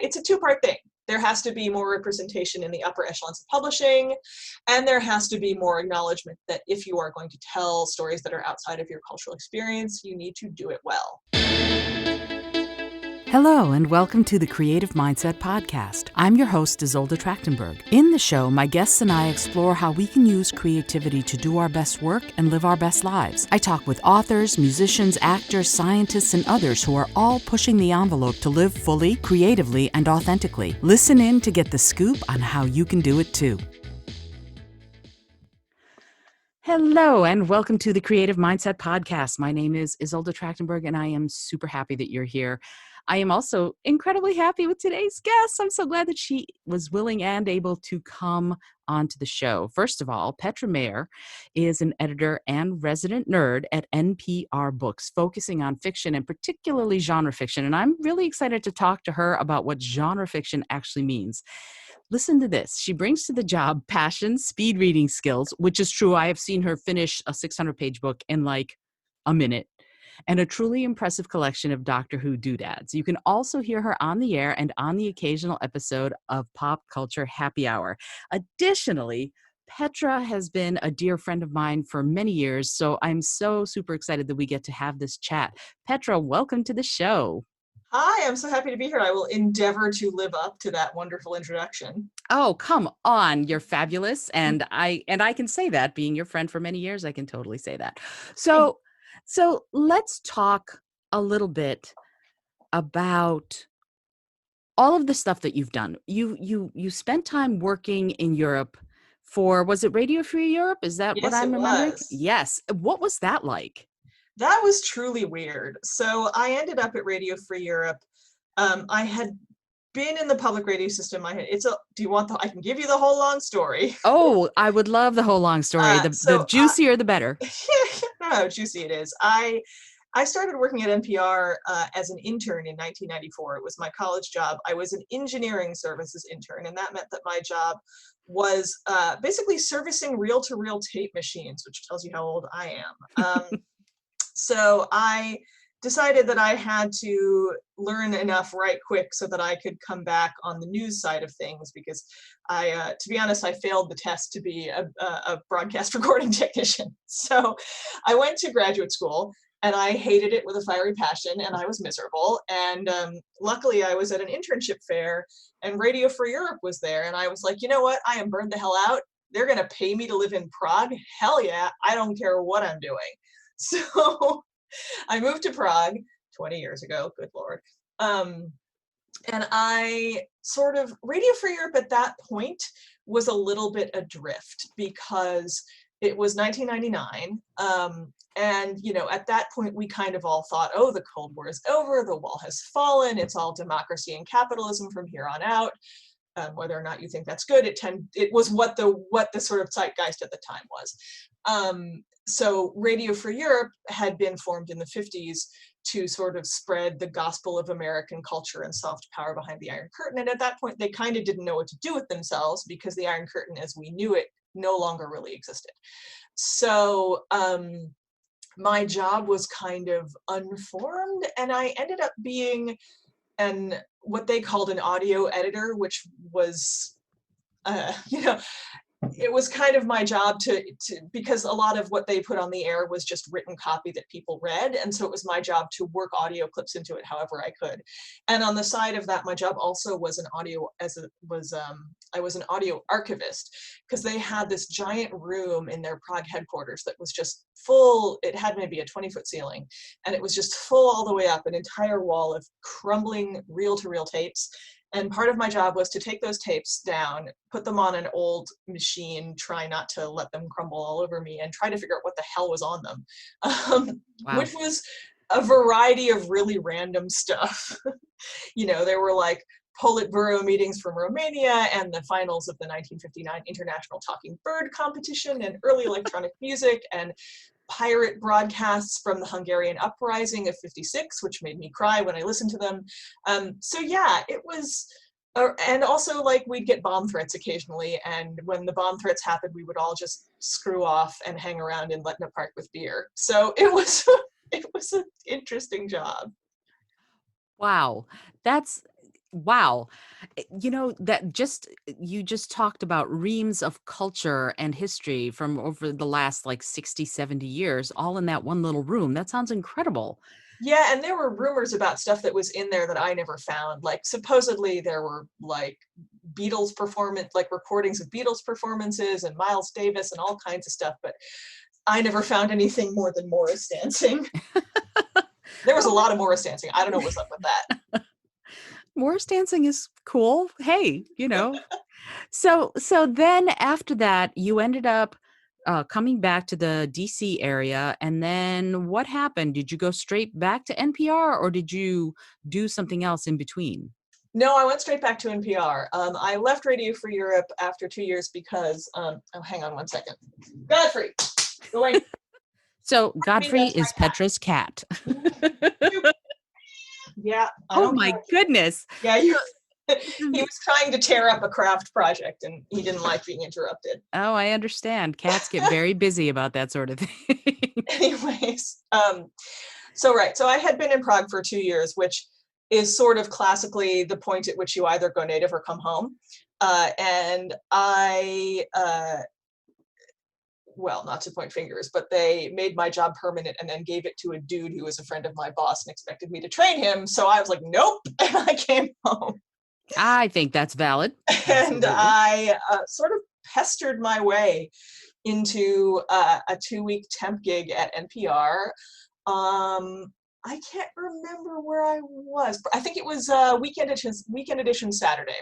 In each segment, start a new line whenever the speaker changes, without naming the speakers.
It's a two-part thing. There has to be more representation in the upper echelons of publishing, and there has to be more acknowledgement that if you are going to tell stories that are outside of your cultural experience, you need to do it well.
Hello, and welcome to the Creative Mindset Podcast. I'm your host, Isolde Trachtenberg. In the show, my guests and I explore how we can use creativity to do our best work and live our best lives. I talk with authors, musicians, actors, scientists, and others who are all pushing the envelope to live fully, creatively, and authentically. Listen in to get the scoop on how you can do it too. Hello, and welcome to the Creative Mindset Podcast. My name is Isolde Trachtenberg, and I am super happy that you're here. I am also incredibly happy with today's guest. I'm so glad that she was willing and able to come onto the show. First of all, Petra is an editor and resident nerd at NPR Books, focusing on fiction and particularly genre fiction. And I'm really excited to talk to her about what genre fiction actually means. Listen to this. She brings to the job passion, speed reading skills, which is true. I have seen her finish a 600-page book in like a minute, and a truly impressive collection of Doctor Who doodads. You can also hear her on the air and on the occasional episode of Pop Culture Happy Hour. Additionally, Petra has been a dear friend of mine for many years, so I'm so super excited that we get to have this chat. Petra, welcome to the show.
Hi, I'm so happy to be here. I will endeavor to live up to that wonderful introduction.
Oh, come on. You're fabulous. And I can say that, being your friend for many years, I can totally say that. So let's talk a little bit about all of the stuff that you've done. You spent time working in Europe for, was it Radio Free Europe? Is that what I'm remembering? Yes. What was that like?
That was truly weird. So I ended up at Radio Free Europe. I had been in the public radio system. Do you want I can give you the whole long story.
Oh, I would love the whole long story. The juicier, the better.
No, juicy it is. I started working at NPR as an intern in 1994. It was my college job. I was an engineering services intern, and that meant that my job was basically servicing reel-to-reel tape machines, which tells you how old I am. So I decided that I had to learn enough right quick so that I could come back on the news side of things, because to be honest, I failed the test to be a broadcast recording technician. So I went to graduate school, and I hated it with a fiery passion, and I was miserable. And luckily, I was at an internship fair, and Radio Free Europe was there, and I was like, you know what? I am burned the hell out. They're going to pay me to live in Prague? Hell yeah, I don't care what I'm doing. So I moved to Prague 20 years ago, good Lord. And I Radio Free Europe at that point was a little bit adrift because it was 1999. And, at that point, we kind of all thought, oh, the Cold War is over, the wall has fallen, it's all democracy and capitalism from here on out. Whether or not you think that's good, it was what the sort of zeitgeist at the time was. So Radio Free Europe had been formed in the 50s to sort of spread the gospel of American culture and soft power behind the Iron Curtain. And at that point, they kind of didn't know what to do with themselves because the Iron Curtain as we knew it no longer really existed. So my job was kind of unformed, and I ended up being what they called an audio editor, which was, it was kind of my job to because a lot of what they put on the air was just written copy that people read, and so it was my job to work audio clips into it however I could. And on the side of that, my job also was I was an audio archivist, because they had this giant room in their Prague headquarters that was just full. It had maybe a 20-foot ceiling, and it was just full all the way up, an entire wall of crumbling reel-to-reel tapes. And part of my job was to take those tapes down, put them on an old machine, try not to let them crumble all over me, and try to figure out what the hell was on them,
Wow.
Which was a variety of really random stuff. There were like Politburo meetings from Romania and the finals of the 1959 International Talking Bird Competition and early electronic music and pirate broadcasts from the Hungarian uprising of '56, which made me cry when I listened to them. So yeah, it was, and also like we'd get bomb threats occasionally, and when the bomb threats happened, we would all just screw off and hang around in Letna Park with beer. So it was an interesting job.
Wow. Wow. That just you just talked about reams of culture and history from over the last like 60, 70 years, all in that one little room. That sounds incredible.
Yeah, and there were rumors about stuff that was in there that I never found. Like supposedly there were like Beatles performance, like recordings of Beatles performances and Miles Davis and all kinds of stuff, but I never found anything more than Morris dancing. There was a
Oh,
lot of Morris dancing. I don't know what's up with that.
Morris dancing is cool. Hey, So then after that, you ended up coming back to the DC area, and then what happened? Did you go straight back to NPR, or did you do something else in between?
No, I went straight back to NPR. I left Radio Free Europe after 2 years because, oh, hang on one second. Godfrey, going,
So
me,
Godfrey
that's
is Petra's cat.
my, yeah, I
Oh
don't
my
care.
goodness.
Yeah, you,
So,
he was trying to tear up a craft project and he didn't like being interrupted.
oh, I understand. Cats get very busy about that sort of thing.
Anyways, so I had been in Prague for 2 years, which is sort of classically the point at which you either go native or come home. And I, well, not to point fingers, but they made my job permanent and then gave it to a dude who was a friend of my boss and expected me to train him. So I was like, nope, and I came home.
I think that's valid.
And
Absolutely.
I sort of pestered my way into a 2 week temp gig at NPR. I can't remember where I was. I think it was weekend edition Saturday.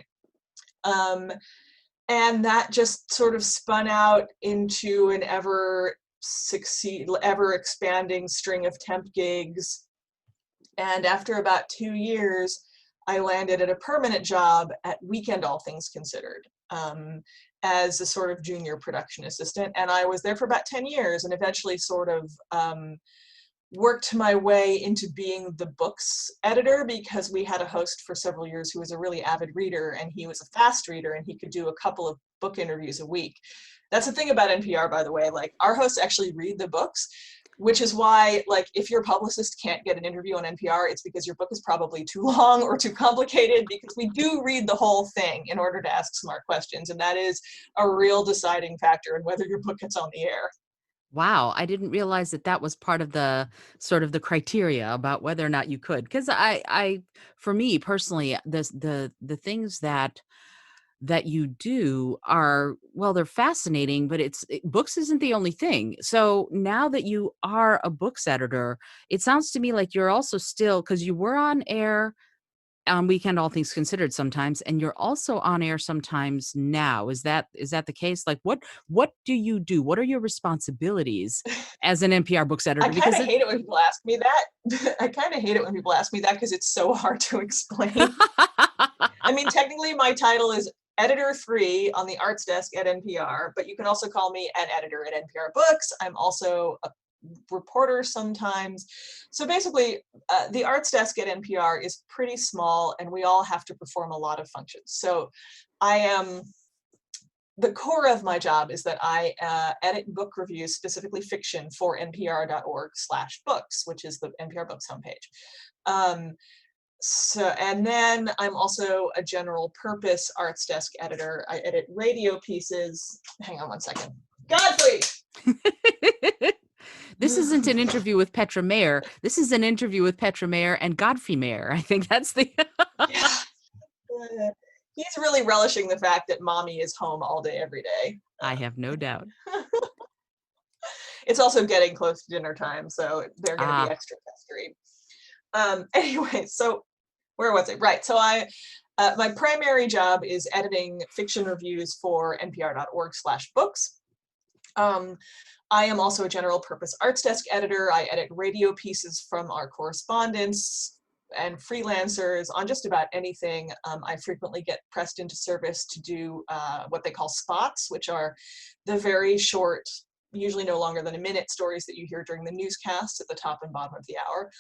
Um, and that just sort of spun out into an ever expanding string of temp gigs. And after about 2 years, I landed at a permanent job at Weekend All Things Considered, as a sort of junior production assistant. And I was there for about 10 years and eventually sort of worked my way into being the books editor because we had a host for several years who was a really avid reader, and he was a fast reader and he could do a couple of book interviews a week. That's the thing about NPR, by the way. Like, our hosts actually read the books, which is why, like, if your publicist can't get an interview on NPR, it's because your book is probably too long or too complicated, because we do read the whole thing in order to ask smart questions, and that is a real deciding factor in whether your book gets on the air.
Wow, I didn't realize that that was part of the sort of the criteria about whether or not you could. Because for me personally, the things that you do are, well, they're fascinating, but books isn't the only thing. So now that you are a books editor, it sounds to me like you're also still, because you were on air on Weekend All Things Considered sometimes, and you're also on air sometimes now. Is that the case? Like, what do you do? What are your responsibilities as an NPR books
I
editor?
kind
Because
of
it
hate it when people ask me that. I kind of hate it when people ask me that because it's so hard to explain. I mean, technically, my title is editor three on the arts desk at NPR, but you can also call me an editor at NPR Books. I'm also a reporter sometimes. So basically, the arts desk at NPR is pretty small, and we all have to perform a lot of functions. So I am the core of my job is that I edit book reviews, specifically fiction, for npr.org/books, which is the NPR Books homepage. Um, and then I'm also a general purpose arts desk editor. I edit radio pieces. Hang on one second. Godfrey!
this isn't an interview with Petra Mayer. This is an interview with Petra Mayer and Godfrey Mayer. I think that's the
Yeah. He's really relishing the fact that mommy is home all day, every day.
I have no doubt.
It's also getting close to dinner time, so they're going to be
Ah,
extra pestery. Anyway, so where was it? Right. So my primary job is editing fiction reviews for npr.org/books. I am also a general purpose arts desk editor. I edit radio pieces from our correspondents and freelancers on just about anything. I frequently get pressed into service to do what they call spots, which are the very short, usually no longer than a minute, stories that you hear during the newscasts at the top and bottom of the hour.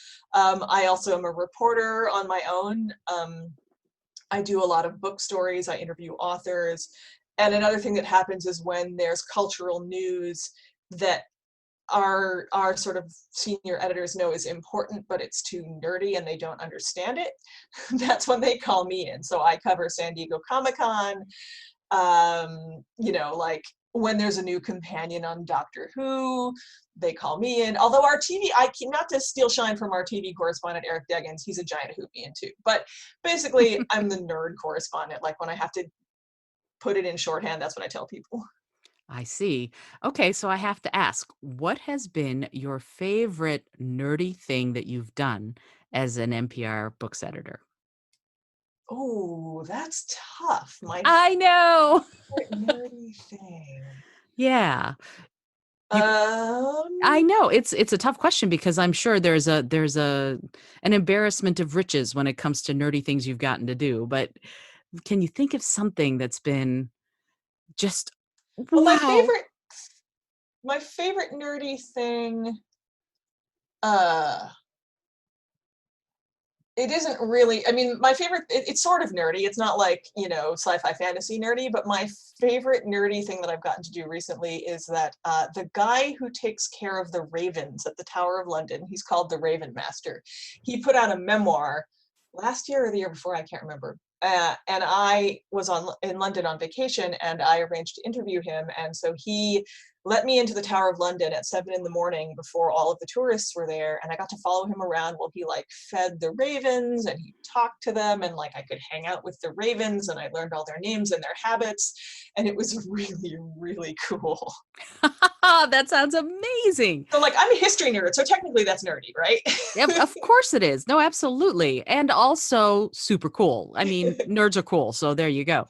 I also am a reporter on my own. I do a lot of book stories. I interview authors. And another thing that happens is when there's cultural news that our sort of senior editors know is important, but it's too nerdy and they don't understand it, that's when they call me in. So I cover San Diego Comic-Con, like when there's a new companion on Doctor Who, they call me in. Although our TV, not to steal shine from our TV correspondent, Eric Deggans, he's a giant Whovian too. But basically, I'm the nerd correspondent. Like when I have to put it in shorthand, that's what I tell people.
I see. Okay, so I have to ask, what has been your favorite nerdy thing that you've done as an NPR books editor?
Oh, that's tough. My
I know.
favorite nerdy thing.
Yeah. You I
Um,
know. It's a tough question because I'm sure there's an embarrassment of riches when it comes to nerdy things you've gotten to do, but can you think of something that's been just
well,
wow?
my favorite nerdy thing, uh, it isn't really, I mean, my favorite, it's sort of nerdy. It's not like, sci-fi fantasy nerdy, but my favorite nerdy thing that I've gotten to do recently is that the guy who takes care of the ravens at the Tower of London, he's called the Raven Master. He put out a memoir last year or the year before, I can't remember. And I was in London on vacation, and I arranged to interview him. And so he let me into the Tower of London at 7 a.m. before all of the tourists were there. And I got to follow him around while he like fed the ravens and he talked to them, and like I could hang out with the ravens and I learned all their names and their habits. And it was really, really cool.
That sounds amazing.
So like I'm a history nerd, so technically that's nerdy, right?
Yep, of course it is. No, absolutely. And also super cool. I mean, nerds are cool, so there you go.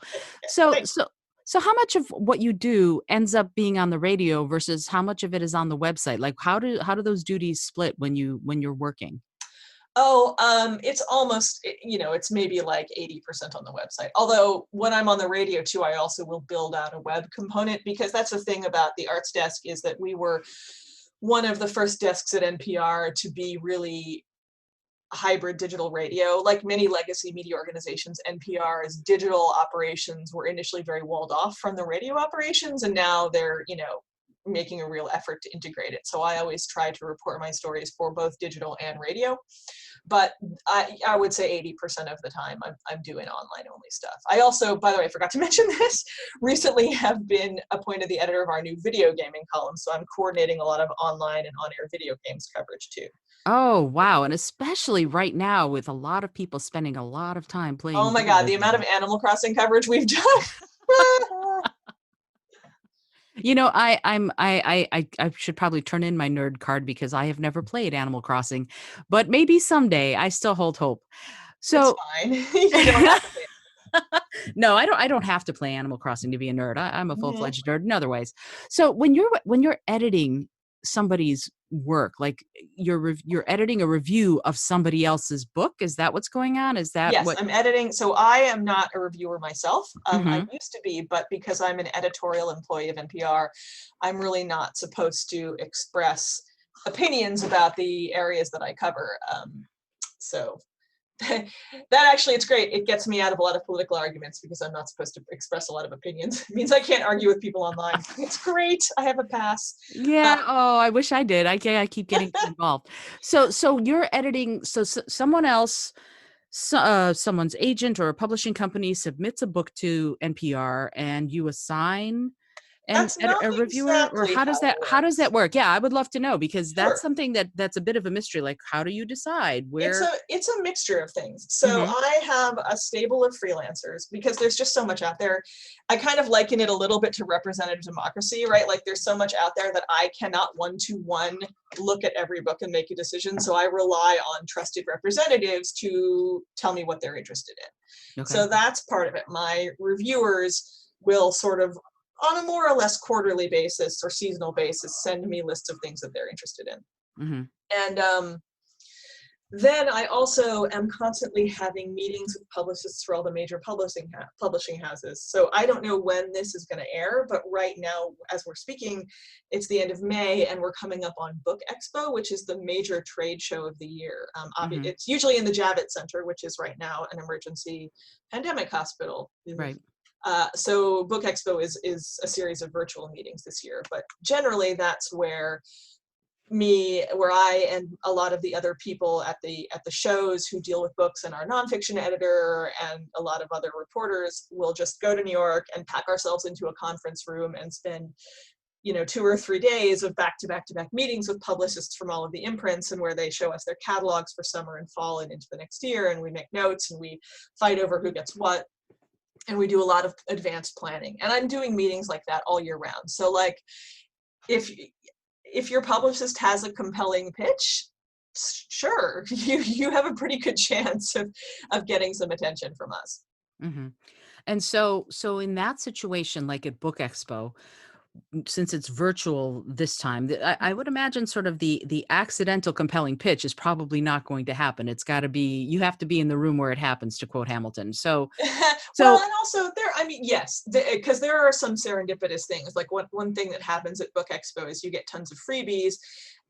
So
Thanks.
so so how much of what you do ends up being on the radio versus how much of it is on the website? Like how do those duties split when you're working?
Oh, it's maybe like 80% on the website. Although when I'm on the radio too, I also will build out a web component, because that's the thing about the arts desk, is that we were one of the first desks at NPR to be really hybrid digital radio. Like many legacy media organizations, NPR's digital operations were initially very walled off from the radio operations, and now they're, making a real effort to integrate it. So I always try to report my stories for both digital and radio. But I would say 80% of the time I'm doing online only stuff. I also, by the way, I forgot to mention this, recently have been appointed the editor of our new video gaming column. So I'm coordinating a lot of online and on-air video games coverage too.
Oh, wow. And especially right now with a lot of people spending a lot of time
Oh
playing
my God,
video
the amount of
games.
Animal Crossing coverage we've done.
You know, I should probably turn in my nerd card because I have never played Animal Crossing, but maybe someday. I still hold hope.
It's
So
fine. You don't have to pay.
no, I don't have to play Animal Crossing to be a nerd. I'm a
Mhm.
full-fledged nerd in other ways. So when you're editing somebody's work, like you're editing a review of somebody else's book, is that what's going on? Is that
Yes,
what
I'm editing. So I am not a reviewer myself. I
Mhm.
used to be, but because I'm an editorial employee of NPR, I'm really not supposed to express opinions about the areas that I cover. So that actually, it's great. It gets me out of a lot of political arguments because I'm not supposed to express a lot of opinions. It means I can't argue with people online. It's great. I have a pass. Uh,
Yeah, oh, I wish I did. I keep getting too involved. So you're editing someone else someone's agent or a publishing company submits a book to NPR and you assign
that's not
a reviewer, or
exactly how it
how does
works.
that work? Yeah, I would love to know because that's
Sure.
something that's a bit of a mystery. Like, how do you decide
It's
where?
a mixture of things. So
Mhm,
I have a stable of freelancers because there's just so much out there. I kind of liken it a little bit to representative democracy, right? Like there's so much out there that I cannot one-to-one look at every book and make a decision. So I rely on trusted representatives to tell me what they're interested in.
okay.
So that's part of it. My reviewers will sort of on a more or less quarterly basis or seasonal basis send me lists of things that they're interested in.
Mhm,
And then I also am constantly having meetings with publicists for all the major publishing houses. So I don't know when this is going to air, but right now, as we're speaking, it's the end of May, and we're coming up on Book Expo, which is the major trade show of the year.
mhm,
It's usually in the Javits Center, which is right now an emergency pandemic hospital.
right.
So Book Expo is a series of virtual meetings this year, but generally that's where where I and a lot of the other people at the shows who deal with books and our nonfiction editor and a lot of other reporters will just go to New York and pack ourselves into a conference room and spend 2 or 3 days of back-to-back-to-back meetings with publicists from all of the imprints, and where they show us their catalogs for summer and fall and into the next year, and we make notes and we fight over who gets what, and we do a lot of advanced planning. And I'm doing meetings like that all year round. So like, if your publicist has a compelling pitch, sure, you have a pretty good chance of getting some attention from us.
Hmm. And so in that situation, like at Book Expo, since it's virtual this time, I would imagine sort of the accidental compelling pitch is probably not going to happen. It's got to be, you have to be in the room where it happens, to quote Hamilton. So
Well,
so
and also yes, because there are some serendipitous things. Like one thing that happens at Book Expo is you get tons of freebies,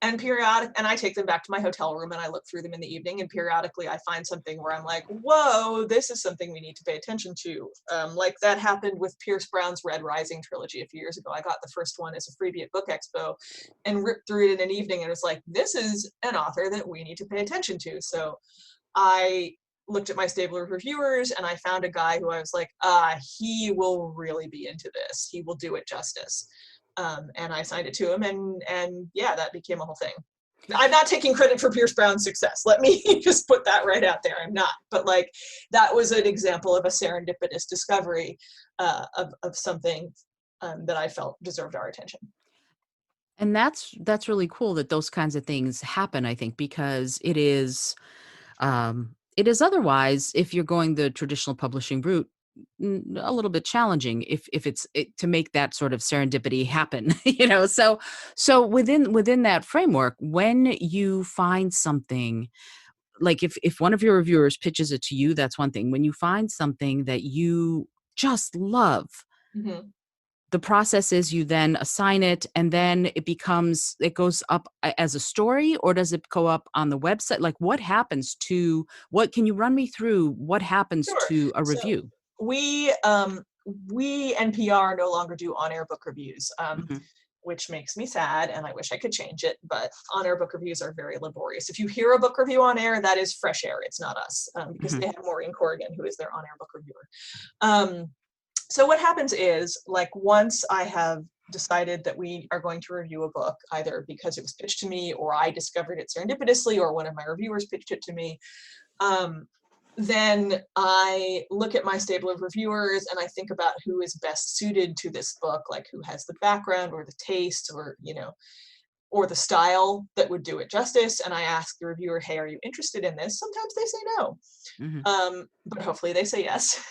and I take them back to my hotel room and I look through them in the evening, and periodically I find something where I'm like, whoa, this is something we need to pay attention to. Like that happened with Pierce Brown's Red Rising trilogy a few years ago. I got the first one as a freebie at Book Expo and ripped through it in an evening, and it was like, this is an author that we need to pay attention to. So I looked at my stable of reviewers and I found a guy who I was like, he will really be into this. He will do it justice. And I signed it to him, and yeah, that became a whole thing. I'm not taking credit for Pierce Brown's success. Let me just put that right out there. I'm not. But like, that was an example of a serendipitous discovery of something that I felt deserved our attention.
and that's really cool that those kinds of things happen, I think, because it is otherwise, if you're going the traditional publishing route, a little bit challenging if to make that sort of serendipity happen, so within that framework, when you find something, like if one of your reviewers pitches it to you, that's one thing. When you find something that you just love,
Mm-hmm.
the process is you then assign it, and then it goes up as a story, or does it go up on the website? Like, what can you run me through what happens
Sure.
to a
So
review?
we NPR no longer do on-air book reviews,
Mhm,
which makes me sad, and I wish I could change it. But on-air book reviews are very laborious. If you hear a book review on air, that is fresh air. It's not us, because
mhm,
they have Maureen Corrigan, who is their on-air book reviewer. Um, so what happens is, like, once I have decided that we are going to review a book, either because it was pitched to me or I discovered it serendipitously or one of my reviewers pitched it to me, um, then I look at my stable of reviewers and I think about who is best suited to this book, like who has the background or the taste or, or the style that would do it justice. And I ask the reviewer, hey, are you interested in this? Sometimes they say no,
mhm.
but hopefully they say yes.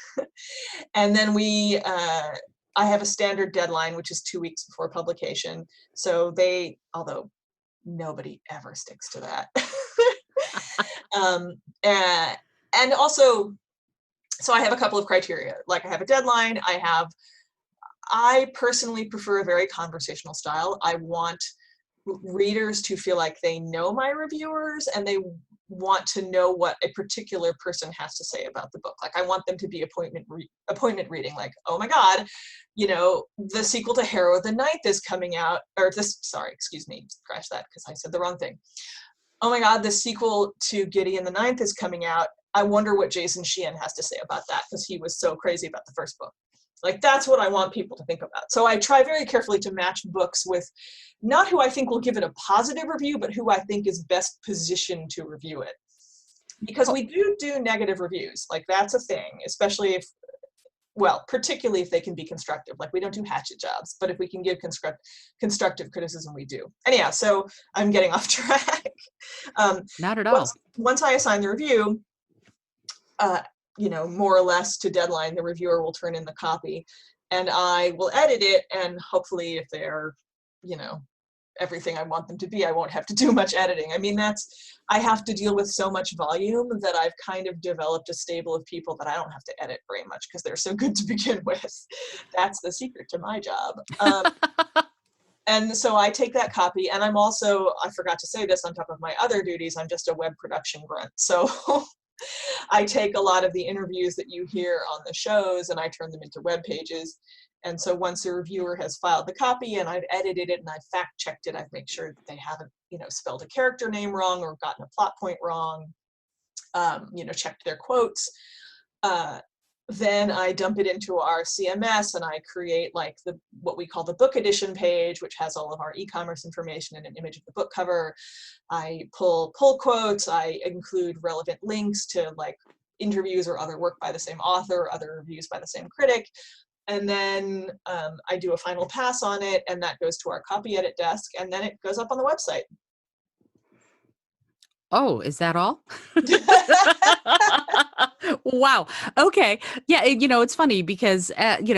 And then I have a standard deadline, which is 2 weeks before publication. So although nobody ever sticks to that. um, and also, so I have a couple of criteria. Like, I have a deadline. I personally prefer a very conversational style. I want readers to feel like they know my reviewers and they want to know what a particular person has to say about the book. Like, I want them to be appointment reading. Like, oh my God, the sequel to Harrow the Ninth is coming out, or sorry, excuse me, scratch that because I said the wrong thing. Oh my God, the sequel to Gideon the Ninth is coming out. I wonder what Jason Sheehan has to say about that, because he was so crazy about the first book. Like, that's what I want people to think about. So I try very carefully to match books with not who I think will give it a positive review, but who I think is best positioned to review it. Because
Oh,
we do negative reviews. Like, that's a thing, especially particularly if they can be constructive. Like, we don't do hatchet jobs, but if we can give constructive criticism, we do. Anyhow, so I'm getting off track. um,
not at all.
once I assign the review, uh, more or less to deadline, the reviewer will turn in the copy, and I will edit it. And hopefully, if they're, you know, everything I want them to be, I won't have to do much editing. I mean, I have to deal with so much volume that I've kind of developed a stable of people that I don't have to edit very much because they're so good to begin with. That's the secret to my job. And so I take that copy, and I'm also, I forgot to say this, on top of my other duties, I'm just a web production grunt. So I take a lot of the interviews that you hear on the shows and I turn them into web pages. And so once a reviewer has filed the copy and I've edited it and I've fact checked it, I've made sure that they haven't, spelled a character name wrong or gotten a plot point wrong, checked their quotes. Then I dump it into our CMS and I create like what we call the book edition page, which has all of our e-commerce information and an image of the book cover. I pull quotes. I include relevant links to like interviews or other work by the same author, other reviews by the same critic. And then I do a final pass on it, and that goes to our copy edit desk, and then it goes up on the website.
Oh, is that all? Wow. Okay. Yeah. It's funny because, as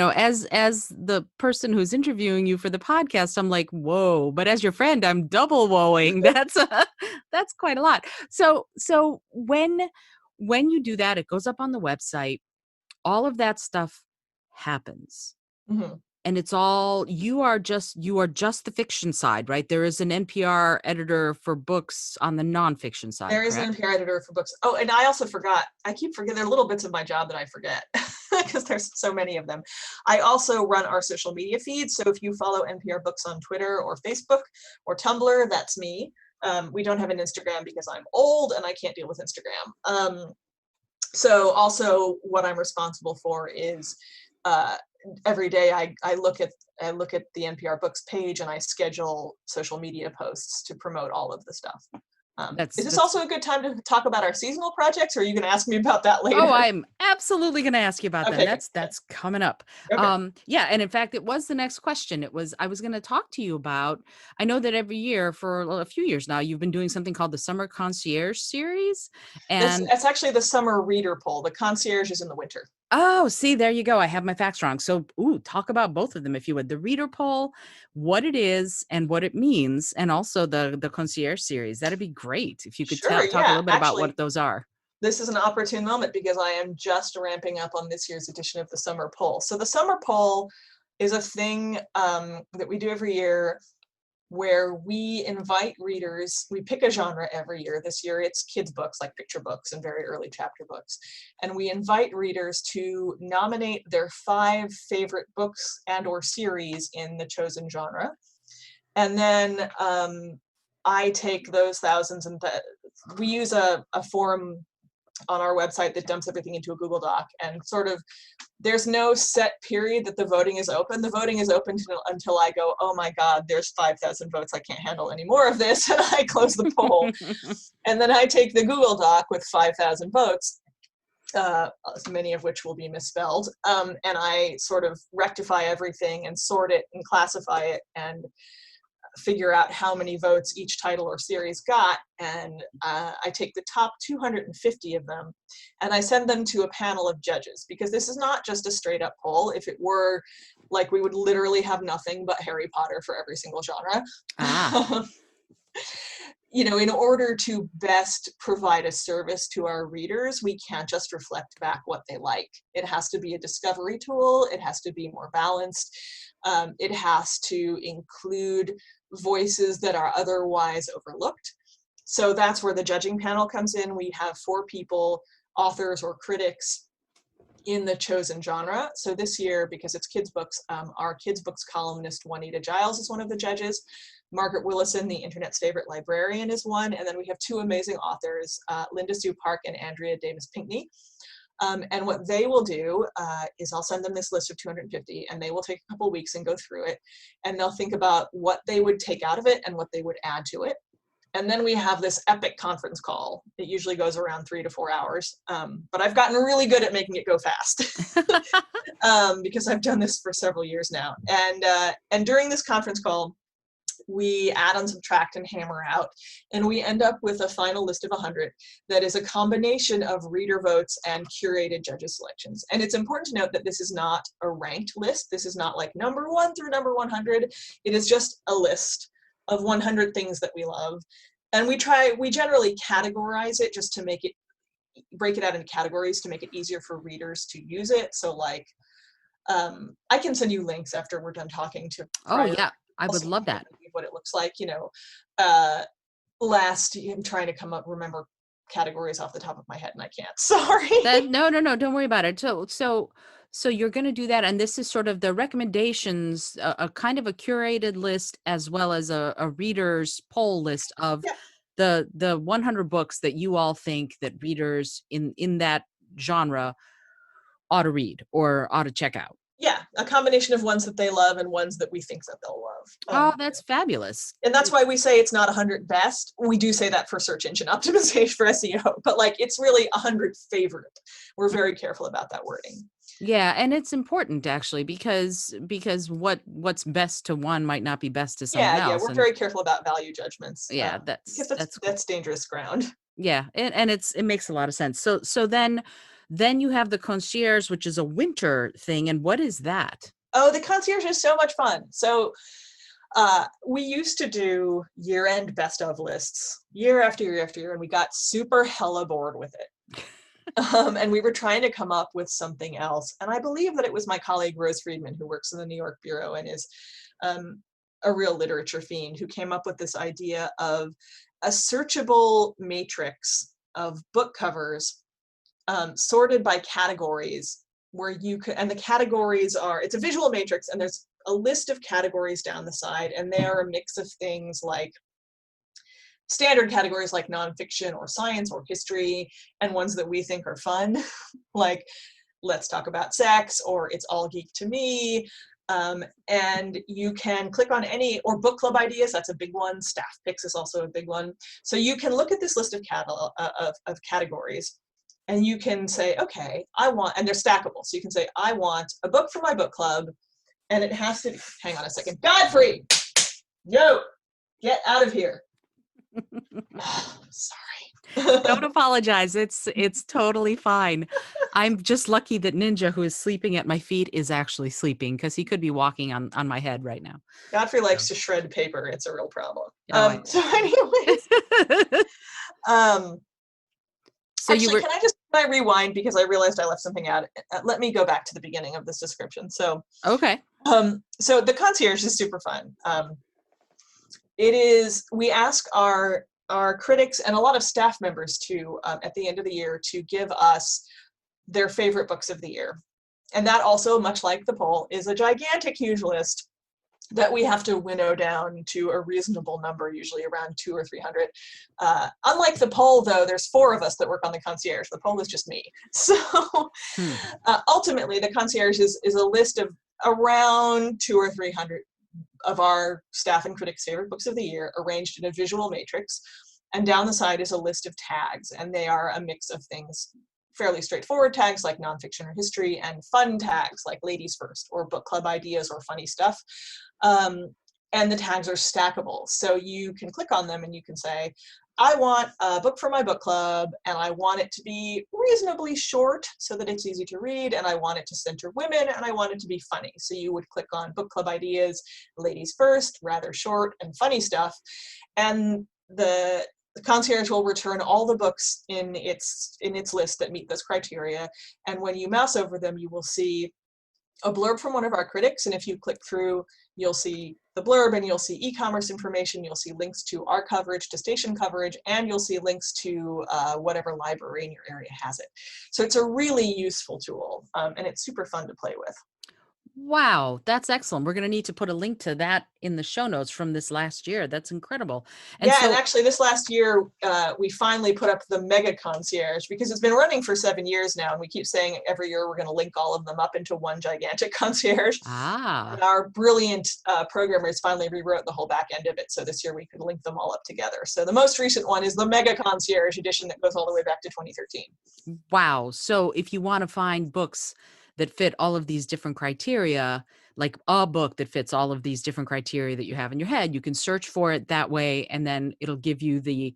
the person who's interviewing you for the podcast, I'm like, whoa, but as your friend, I'm double whoaing. That's quite a lot. So when you do that, it goes up on the website, all of that stuff happens.
Mm-hmm.
And it's all, you are just the fiction side, right? There is an NPR editor for books on the nonfiction side,
There is
correct?
an NPR editor for books. Oh, and I also forgot. I keep forgetting. There are little bits of my job that I forget because there's so many of them. I also run our social media feed. So if you follow NPR Books on Twitter or Facebook or Tumblr, that's me. We don't have an Instagram because I'm old and I can't deal with Instagram. So also what I'm responsible for is every day I look at the NPR Books page and I schedule social media posts to promote all of the stuff. Is this also a good time to talk about our seasonal projects, or are you going to ask me about that later?
Oh, I'm absolutely going to ask you about
okay,
them. That's coming up.
Okay.
Yeah, and in fact, it was the next question. I was going to talk to you about. I know that every year for a few years now, you've been doing something called the Summer Concierge Series, and
that's actually the summer reader poll. The concierge is in the winter.
Oh, see, there you go. I have my facts wrong. So, talk about both of them if you would. The reader poll, what it is and what it means, and also the concierge series. That'd be great if you could
Sure,
talk a
yeah.
little bit about what those are.
This is an opportune moment because I am just ramping up on this year's edition of the summer poll. So the summer poll is a thing that we do every year where we invite readers. We pick a genre every year. This year it's kids books, like picture books and very early chapter books. And we invite readers to nominate their 5 favorite books and or series in the chosen genre. And then I take those thousands and we use a forum on our website that dumps everything into a Google Doc, and sort of there's no set period that the voting is open. The voting is open until I go, oh my God, there's 5,000 votes. I can't handle any more of this. And I close the poll. And then I take the Google Doc with 5,000 votes, many of which will be misspelled. And I sort of rectify everything and sort it and classify it and figure out how many votes each title or series got, and I take the top 250 of them and I send them to a panel of judges, because this is not just a straight up poll. If it were, like, we would literally have nothing but Harry Potter for every single genre. In order to best provide a service to our readers, we can't just reflect back what they like. It has to be a discovery tool. It has to be more balanced. It has to include voices that are otherwise overlooked. So that's where the judging panel comes in. We have 4 people, authors or critics, in the chosen genre. So this year, because it's kids books, our kids books columnist Juanita Giles is one of the judges. Margaret Willison, the internet's favorite librarian, is one. And then we have 2 amazing authors, Linda Sue Park and Andrea Davis Pinkney. And what they will do is I'll send them this list of 250, and they will take a couple of weeks and go through it, and they'll think about what they would take out of it and what they would add to it. And then we have this epic conference call. It usually goes around 3 to 4 hours, but I've gotten really good at making it go fast because I've done this for several years now. And during this conference call, we add and subtract and hammer out, and we end up with a final list of 100 that is a combination of reader votes and curated judges selections. And it's important to note that this is not a ranked list. This is not like number 1 through number 100. It is just a list of 100 things that we love. And we generally categorize it just to break it out into categories to make it easier for readers to use it. So like, I can send you links after we're done talking to.
Oh yeah, I would love that.
What it looks like, I'm trying to remember categories off the top of my head and I can't. Sorry.
No, don't worry about it. So you're going to do that, and this is sort of the recommendations, a kind of a curated list as well as a readers poll list of
Yeah.
the 100 books that you all think that readers in that genre ought to read or ought to check out.
Yeah, a combination of ones that they love and ones that we think that they'll love.
Oh, that's fabulous.
And that's why we say it's not 100 best. We do say that for search engine optimization for SEO, but like it's really 100 favorite. We're very careful about that wording.
Yeah, and it's important actually because what's best to one might not be best to someone
Yeah,
else,
we're
and
very careful about value judgments
yeah,
because
that's cool.
that's dangerous ground.
Yeah, and it makes a lot of sense. So then you have the concierge, which is a winter thing, and what is that?
Oh, the concierge is so much fun. So we used to do year-end best of lists year after year after year, and we got super hella bored with it. And we were trying to come up with something else. And I believe that it was my colleague Rose Friedman, who works in the New York Bureau and is a real literature fiend, who came up with this idea of a searchable matrix of book covers sorted by categories where you could, and the categories are, it's a visual matrix and there's a list of categories down the side, and they are a mix of things like standard categories like nonfiction or science or history, and ones that we think are fun, like let's talk about sex or it's all geek to me. And you can click on any, or book club ideas, that's a big one. Staff picks is also a big one. So you can look at this list of categories and you can say, okay, I want, and they're stackable. So you can say, I want a book for my book club, and it has to, hang on a second, Godfrey, yo, get out of here. Sorry.
Don't apologize. It's totally fine. I'm just lucky that Ninja, who is sleeping at my feet, is actually sleeping because he could be walking on my head right now.
Godfrey likes to shred paper. It's a real problem.
Oh,
So anyways,
so
actually, can I rewind because I realized I left something out. Let me go back to the beginning of this description. So,
okay.
So the concierge is super fun. It is, we ask our critics and a lot of staff members too, at the end of the year, to give us their favorite books of the year. And that also, much like the poll, is a gigantic, huge list that we have to winnow down to a reasonable number, usually around 200 or 300. Unlike the poll, though, there's 4 of us that work on the concierge. The poll is just me. So ultimately, the concierge is a list of around 200 or 300 of our staff and critics' favorite books of the year, arranged in a visual matrix. And down the side is a list of tags, and they are a mix of things, fairly straightforward tags like nonfiction or history, and fun tags like ladies first or book club ideas or funny stuff. And the tags are stackable. So you can click on them and you can say, I want a book for my book club, and I want it to be reasonably short so that it's easy to read, and I want it to center women, and I want it to be funny. So you would click on book club ideas, ladies first, rather short and funny stuff. And the concierge will return all the books in its list that meet those criteria. And when you mouse over them, you will see a blurb from one of our critics. And if you click through, you'll see the blurb, and you'll see e-commerce information, you'll see links to our coverage, to station coverage, and you'll see links to whatever library in your area has it. So it's a really useful tool, and it's super fun to play with.
Wow, that's excellent. We're going to need to put a link to that in the show notes from this last year. That's incredible. And
yeah, and actually this last year, we finally put up the mega concierge, because it's been running for 7 years now, and we keep saying every year we're going to link all of them up into one gigantic concierge. And our brilliant programmers finally rewrote the whole back end of it, so this year we could link them all up together. So the most recent one is the mega concierge edition that goes all the way back to 2013.
Wow. So if you want to find books that fit all of these different criteria, like a book that fits all of these different criteria that you have in your head, you can search for it that way, and then it'll give you the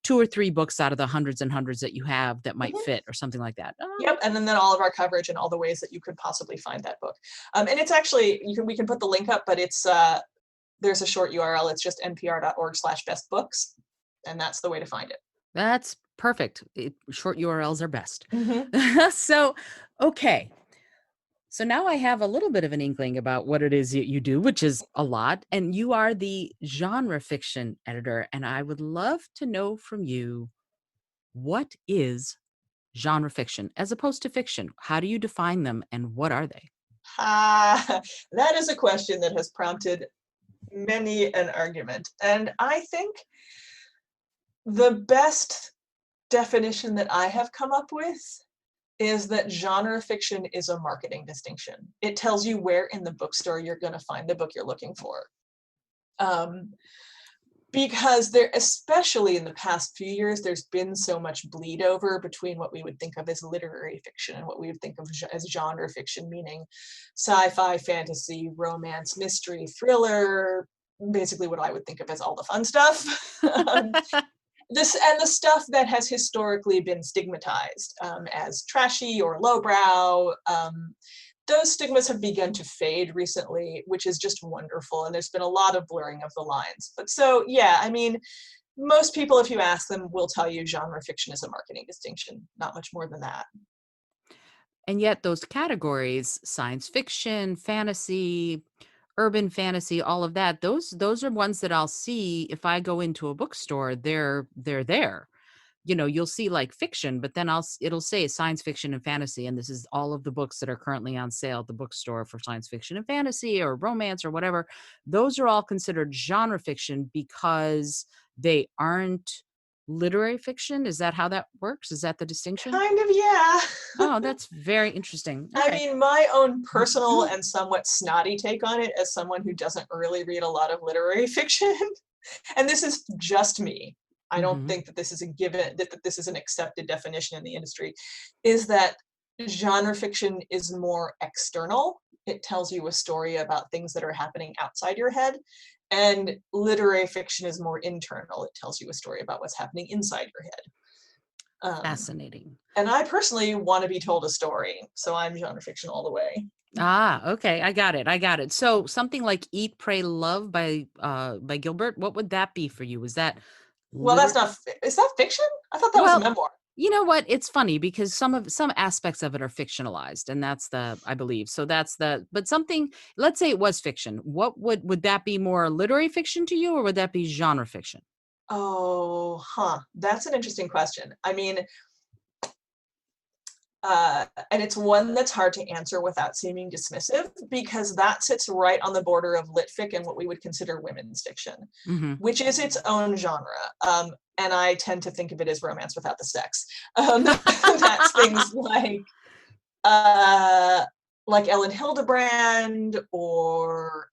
2 or 3 books out of the hundreds and hundreds that you have that might fit, or something like that.
Yep, and then all of our coverage and all the ways that you could possibly find that book. And it's actually, we can put the link up, but it's there's a short URL. It's just npr.org/bestbooks, and that's the way to find it.
That's perfect. Short URLs are best.
Mm-hmm.
So, okay. So now I have a little bit of an inkling about what it is that you do, which is a lot. And you are the genre fiction editor. And I would love to know from you, What is genre fiction as opposed to fiction? How do you define them and what are they?
Ah, that is a question that has prompted many an argument. And I think the best definition that I have come up with is that genre fiction is a marketing distinction. It tells you where in the bookstore you're going to find the book you're looking for. Um, because there, especially in the past few years, there's been so much bleed over between what we would think of as literary fiction and what we would think of as genre fiction, meaning sci-fi, fantasy, romance, mystery, thriller, basically what I would think of as all the fun stuff. This and the stuff that has historically been stigmatized as trashy or lowbrow. Those stigmas have begun to fade recently, which is just wonderful. And there's been a lot of blurring of the lines. But so, yeah, I mean, most people, if you ask them, will tell you genre fiction is a marketing distinction, not much more than that.
And yet those categories, science fiction, fantasy, urban fantasy, all of that, those are ones that I'll see if I go into a bookstore, they're there. You know, you'll see like fiction, but then it'll say science fiction and fantasy, and this is all of the books that are currently on sale at the bookstore for science fiction and fantasy or romance or whatever. Those are all considered genre fiction because they aren't literary fiction. Is that how that works? Is that the distinction?
Kind of, yeah.
Oh, that's very interesting.
I
Okay.
mean, my own personal and somewhat snotty take on it as someone who doesn't really read a lot of literary fiction, and this is just me. I don't
Mhm.
think that this is a given, that this is an accepted definition in the industry, is that genre fiction is more external. It tells you a story about things that are happening outside your head. And literary fiction is more internal. It tells you a story about what's happening inside your head.
Fascinating.
And I personally want to be told a story, so I'm genre fiction all the way.
Ah, okay, I got it, I got it. So, something like Eat, Pray, Love by Gilbert, what would that be for you? Is that
Well, that's
liter
not, is that fiction? I thought that was a
well,
memoir.
you know what? It's funny because some aspects of it are fictionalized, and that's the I believe. So that's the but something let's say it was fiction. What would that be more literary fiction to you, or would that be genre fiction?
Oh, huh. That's an interesting question. I mean, and it's one that's hard to answer without seeming dismissive because that sits right on the border of lit fic and what we would consider women's fiction,
Mhm.
which is its own genre. And I tend to think of it as romance without the sex. That's things uh, like Ellen Hildebrand or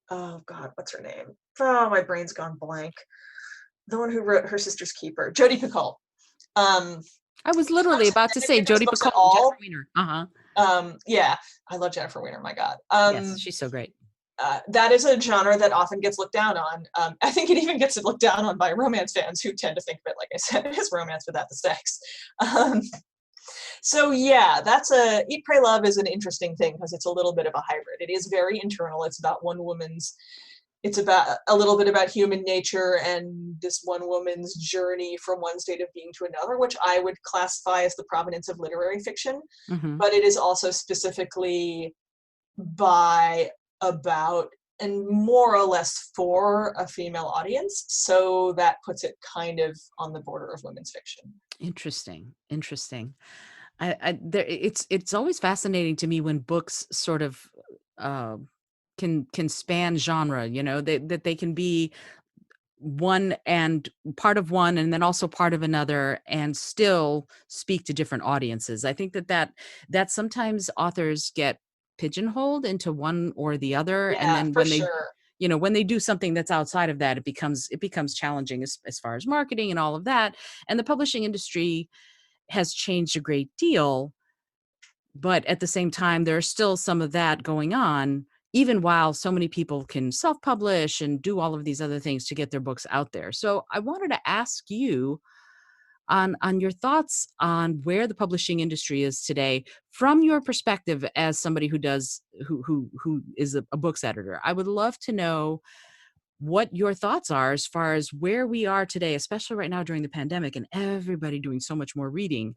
oh God, what's her name? Oh, my brain's gone blank. The one who wrote Her Sister's Keeper, Jodi Picoult. Um,
I was literally
Haven't
about to
read
say
any of those
Jodi
books at
Picoult and Jennifer
all.
Weiner. Uh-huh.
Yeah, I love Jennifer Weiner. My God,
Yes, she's so great.
that is a genre that often gets looked down on. I think it even gets looked down on by romance fans who tend to think of it, like I said, as romance without the sex. Um, so yeah, that's a Eat, Pray, Love is an interesting thing because it's a little bit of a hybrid. It is very internal. It's about one woman's it's about a little bit about human nature and this one woman's journey from one state of being to another, which I would classify as the provenance of literary fiction.
Mhm.
But it is also specifically by, about, and more or less for a female audience. So that puts it kind of on the border of women's fiction.
Interesting, interesting. It's always fascinating to me when books sort of uh, can span genre. You know that they can be one and part of one, and then also part of another, and still speak to different audiences. I think that sometimes authors get pigeonholed into one or the other, and
Yeah,
then
for
when they
sure.
when they do something that's outside of that, it becomes challenging as far as marketing and all of that. And the publishing industry has changed a great deal, but at the same time, there's still some of that going on, even while so many people can self-publish and do all of these other things to get their books out there. So I wanted to ask you on your thoughts on where the publishing industry is today from your perspective as somebody who is a books editor. I would love to know what your thoughts are as far as where we are today, especially right now during the pandemic and everybody doing so much more reading.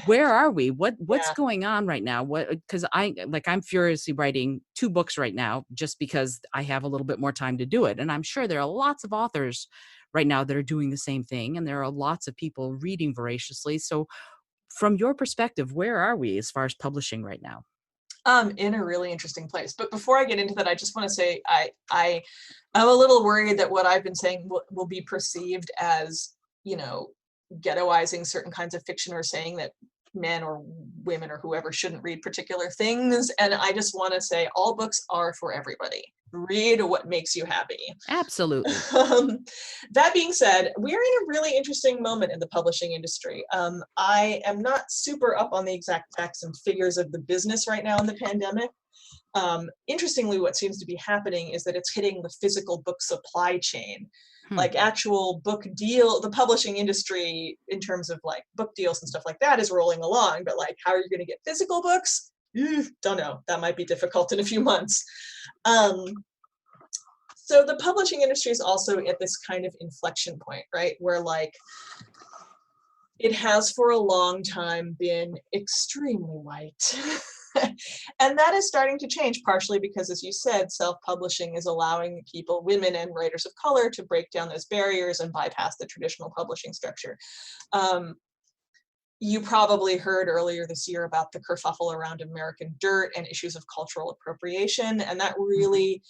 Where are we? What's
Yeah.
going on right now? What, because I'm furiously writing 2 books right now just because I have a little bit more time to do it. And I'm sure there are lots of authors right now that are doing the same thing. And there are lots of people reading voraciously. So from your perspective, where are we as far as publishing right now?
In a really interesting place. But before I get into that, I just want to say I'm a little worried that what I've been saying will be perceived as, ghettoizing certain kinds of fiction, or saying that men or women or whoever shouldn't read particular things. And I just want to say all books are for everybody. Read what makes you happy.
Absolutely.
Um, that being said, we're in a really interesting moment in the publishing industry. I am not super up on the exact facts and figures of the business right now in the pandemic. Interestingly, what seems to be happening is that it's hitting the physical book supply chain.
Hmm.
Like actual book deal, the publishing industry in terms of like book deals and stuff like that is rolling along, but like how are you going to get physical books? Don't know. That might be difficult in a few months. Um, so the publishing industry is also at this kind of inflection point, right? Where like it has for a long time been extremely white. And that is starting to change, partially because, as you said, self-publishing is allowing people, women and writers of color, to break down those barriers and bypass the traditional publishing structure. You probably heard earlier this year about the kerfuffle around American Dirt and issues of cultural appropriation, and that really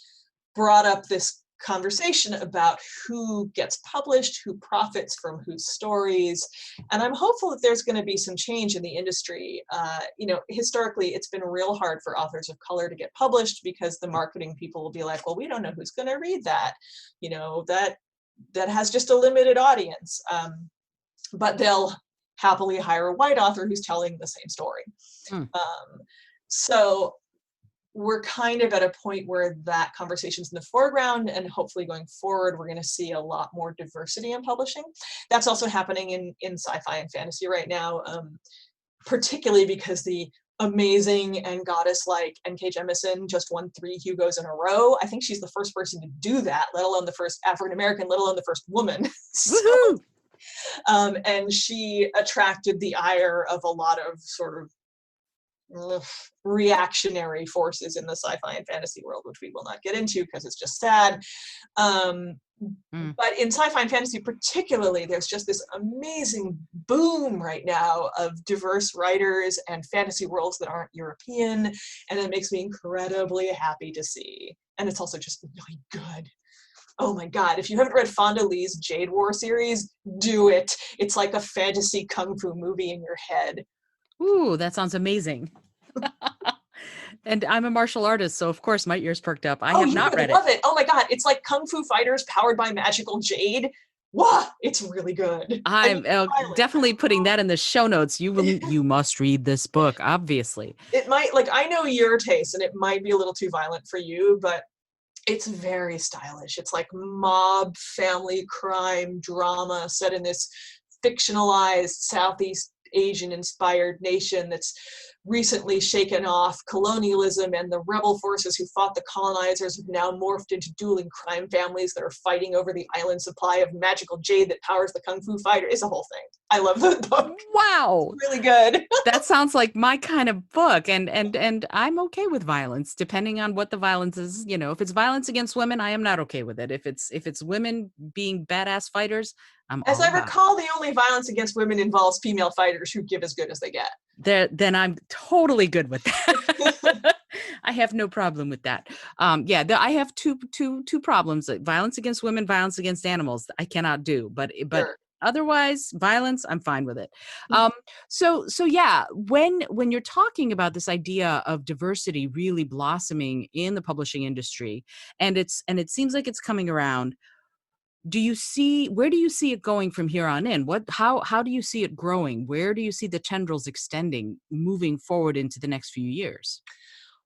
brought up this conversation about who gets published, who profits from whose stories. And I'm hopeful that there's going to be some change in the industry. Historically, it's been real hard for authors of color to get published because the marketing people will be like, well, we don't know who's going to read that. That has just a limited audience. But they'll happily hire a white author who's telling the same story.
Hmm.
So we're kind of at a point where that conversation's in the foreground, and hopefully going forward, we're going to see a lot more diversity in publishing. That's also happening in sci-fi and fantasy right now, particularly because the amazing and goddess-like N.K. Jemisin just won 3 Hugos in a row. I think she's the first person to do that, let alone the first African-American, let alone the first woman.
Woohoo!
And she attracted the ire of a lot of sort of reactionary forces in the sci-fi and fantasy world, which we will not get into because it's just sad. But in sci-fi and fantasy particularly, there's just this amazing boom right now of diverse writers and fantasy worlds that aren't European, and it makes me incredibly happy to see. And it's also just really good. Oh my God, if you haven't read Fonda Lee's Jade War series, do it. It's like a fantasy kung fu movie in your head.
Ooh, that sounds amazing. And I'm a martial artist, so of course my ears perked up. I have
You
not
would
read it.
love it. Oh my God, it's like Kung Fu Fighters powered by magical jade. Wow, it's really good.
I'm definitely putting that in the show notes. You must read this book, obviously.
It might, like, I know your taste and it might be a little too violent for you, but it's very stylish. It's like mob family crime drama set in this fictionalized Southeast Asian inspired nation that's recently shaken off colonialism, and the rebel forces who fought the colonizers have now morphed into dueling crime families that are fighting over the island supply of magical jade that powers the kung fu fighter. It's a whole thing. I love the book.
Wow.
It's really good.
That sounds like my kind of book, and I'm okay with violence depending on what the violence is. If it's violence against women, I am not okay with it. If it's women being badass fighters, I'm
As
all
I
about it.
recall, the only violence against women involves female fighters who give as good as they get.
Then I'm totally good with that. I have no problem with that. I have two problems: violence against women, violence against animals. I cannot do, but
Sure.
otherwise, violence, I'm fine with it. So yeah, when you're talking about this idea of diversity really blossoming in the publishing industry, and it seems like it's coming around. Where do you see it going from here on in? How do you see it growing? Where do you see the tendrils extending, moving forward into the next few years?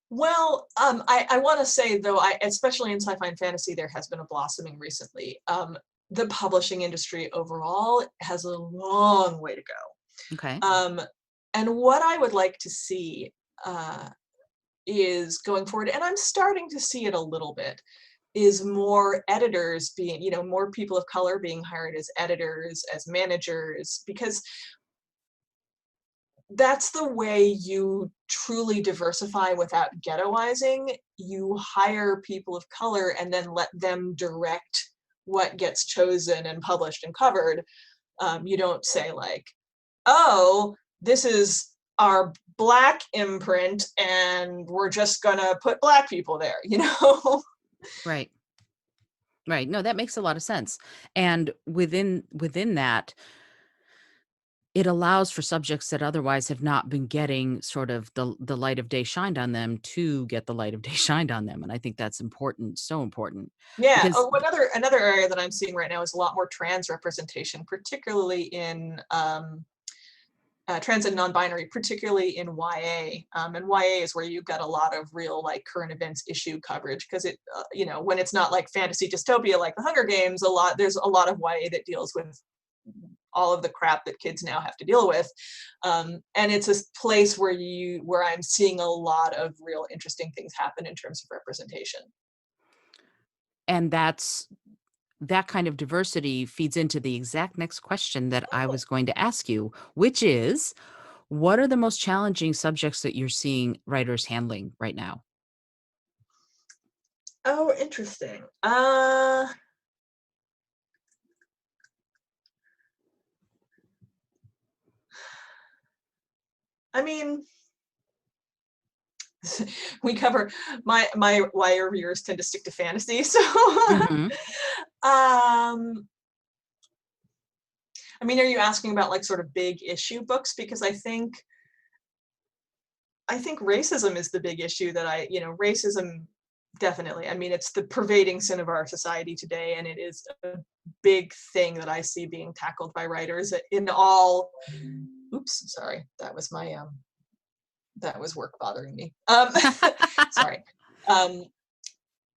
Well, I want to say, though, especially in sci-fi and fantasy, there has been a blossoming recently. The publishing industry overall has a long way to go.
Okay.
And what I would like to see is going forward, and I'm starting to see it a little bit, is more editors being, more people of color being hired as editors, as managers, because that's the way you truly diversify without ghettoizing. You hire people of color and then let them direct what gets chosen and published and covered. You don't say like, oh, this is our Black imprint and we're just gonna put Black people there,
Right. Right. No, that makes a lot of sense. And within that, it allows for subjects that otherwise have not been getting sort of the light of day shined on them to get the light of day shined on them. And I think that's important, so important.
Yeah.
Because
Oh, another area that I'm seeing right now is a lot more trans representation, particularly in trans and non-binary, particularly in YA. And YA is where you've got a lot of real like current events issue coverage, because it, when it's not like fantasy dystopia like the Hunger Games, there's a lot of YA that deals with all of the crap that kids now have to deal with. And it's a place where I'm seeing a lot of real interesting things happen in terms of representation.
and that kind of diversity feeds into the exact next question that I was going to ask you, which is, what are the most challenging subjects that you're seeing writers handling right now?
Oh, interesting. I mean, we cover my YA reviewers tend to stick to fantasy, so
Mhm.
I mean, are you asking about like sort of big issue books? Because I think racism is the big issue that racism, definitely. I mean, it's the pervading sin of our society today, and it is a big thing that I see being tackled by writers in all. Oops, sorry, that was work bothering me. Sorry.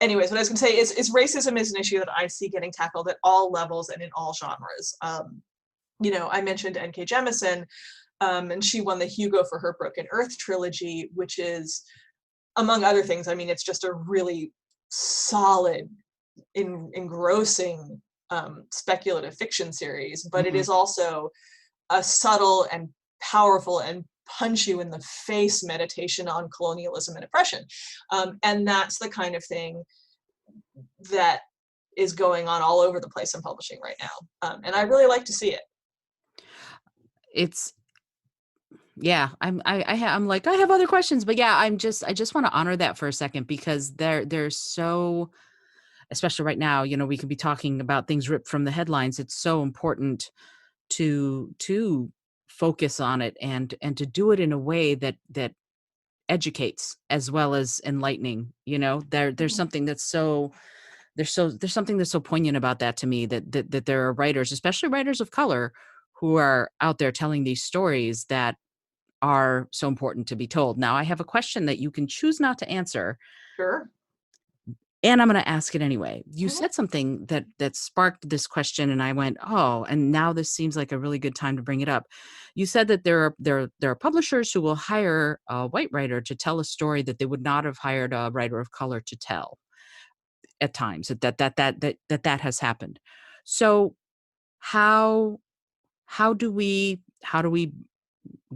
Anyways, what I was going to say is racism is an issue that I see getting tackled at all levels and in all genres. I mentioned N.K. Jemisin, and she won the Hugo for her Broken Earth trilogy, which is, among other things, I mean, it's just a really solid, engrossing speculative fiction series, but it
Mhm.
is also a subtle and powerful and punch you in the face meditation on colonialism and oppression. And that's the kind of thing that is going on all over the place in publishing right now. And I really like to see it.
It's yeah, I'm like, I have other questions, but yeah, I just want to honor that for a second, because there's so, especially right now, we could be talking about things ripped from the headlines. It's so important to focus on it, and to do it in a way that educates as well as enlightening. There's
Mhm.
something there's something that's so poignant about that to me, that there are writers, especially writers of color, who are out there telling these stories that are so important to be told. Now, I have a question that you can choose not to answer,
Sure.
and I'm going to ask it anyway. You
Mhm.
said something that sparked this question, and I went, "Oh, and now this seems like a really good time to bring it up." You said that there are publishers who will hire a white writer to tell a story that they would not have hired a writer of color to tell at times. That has happened. So, how how do we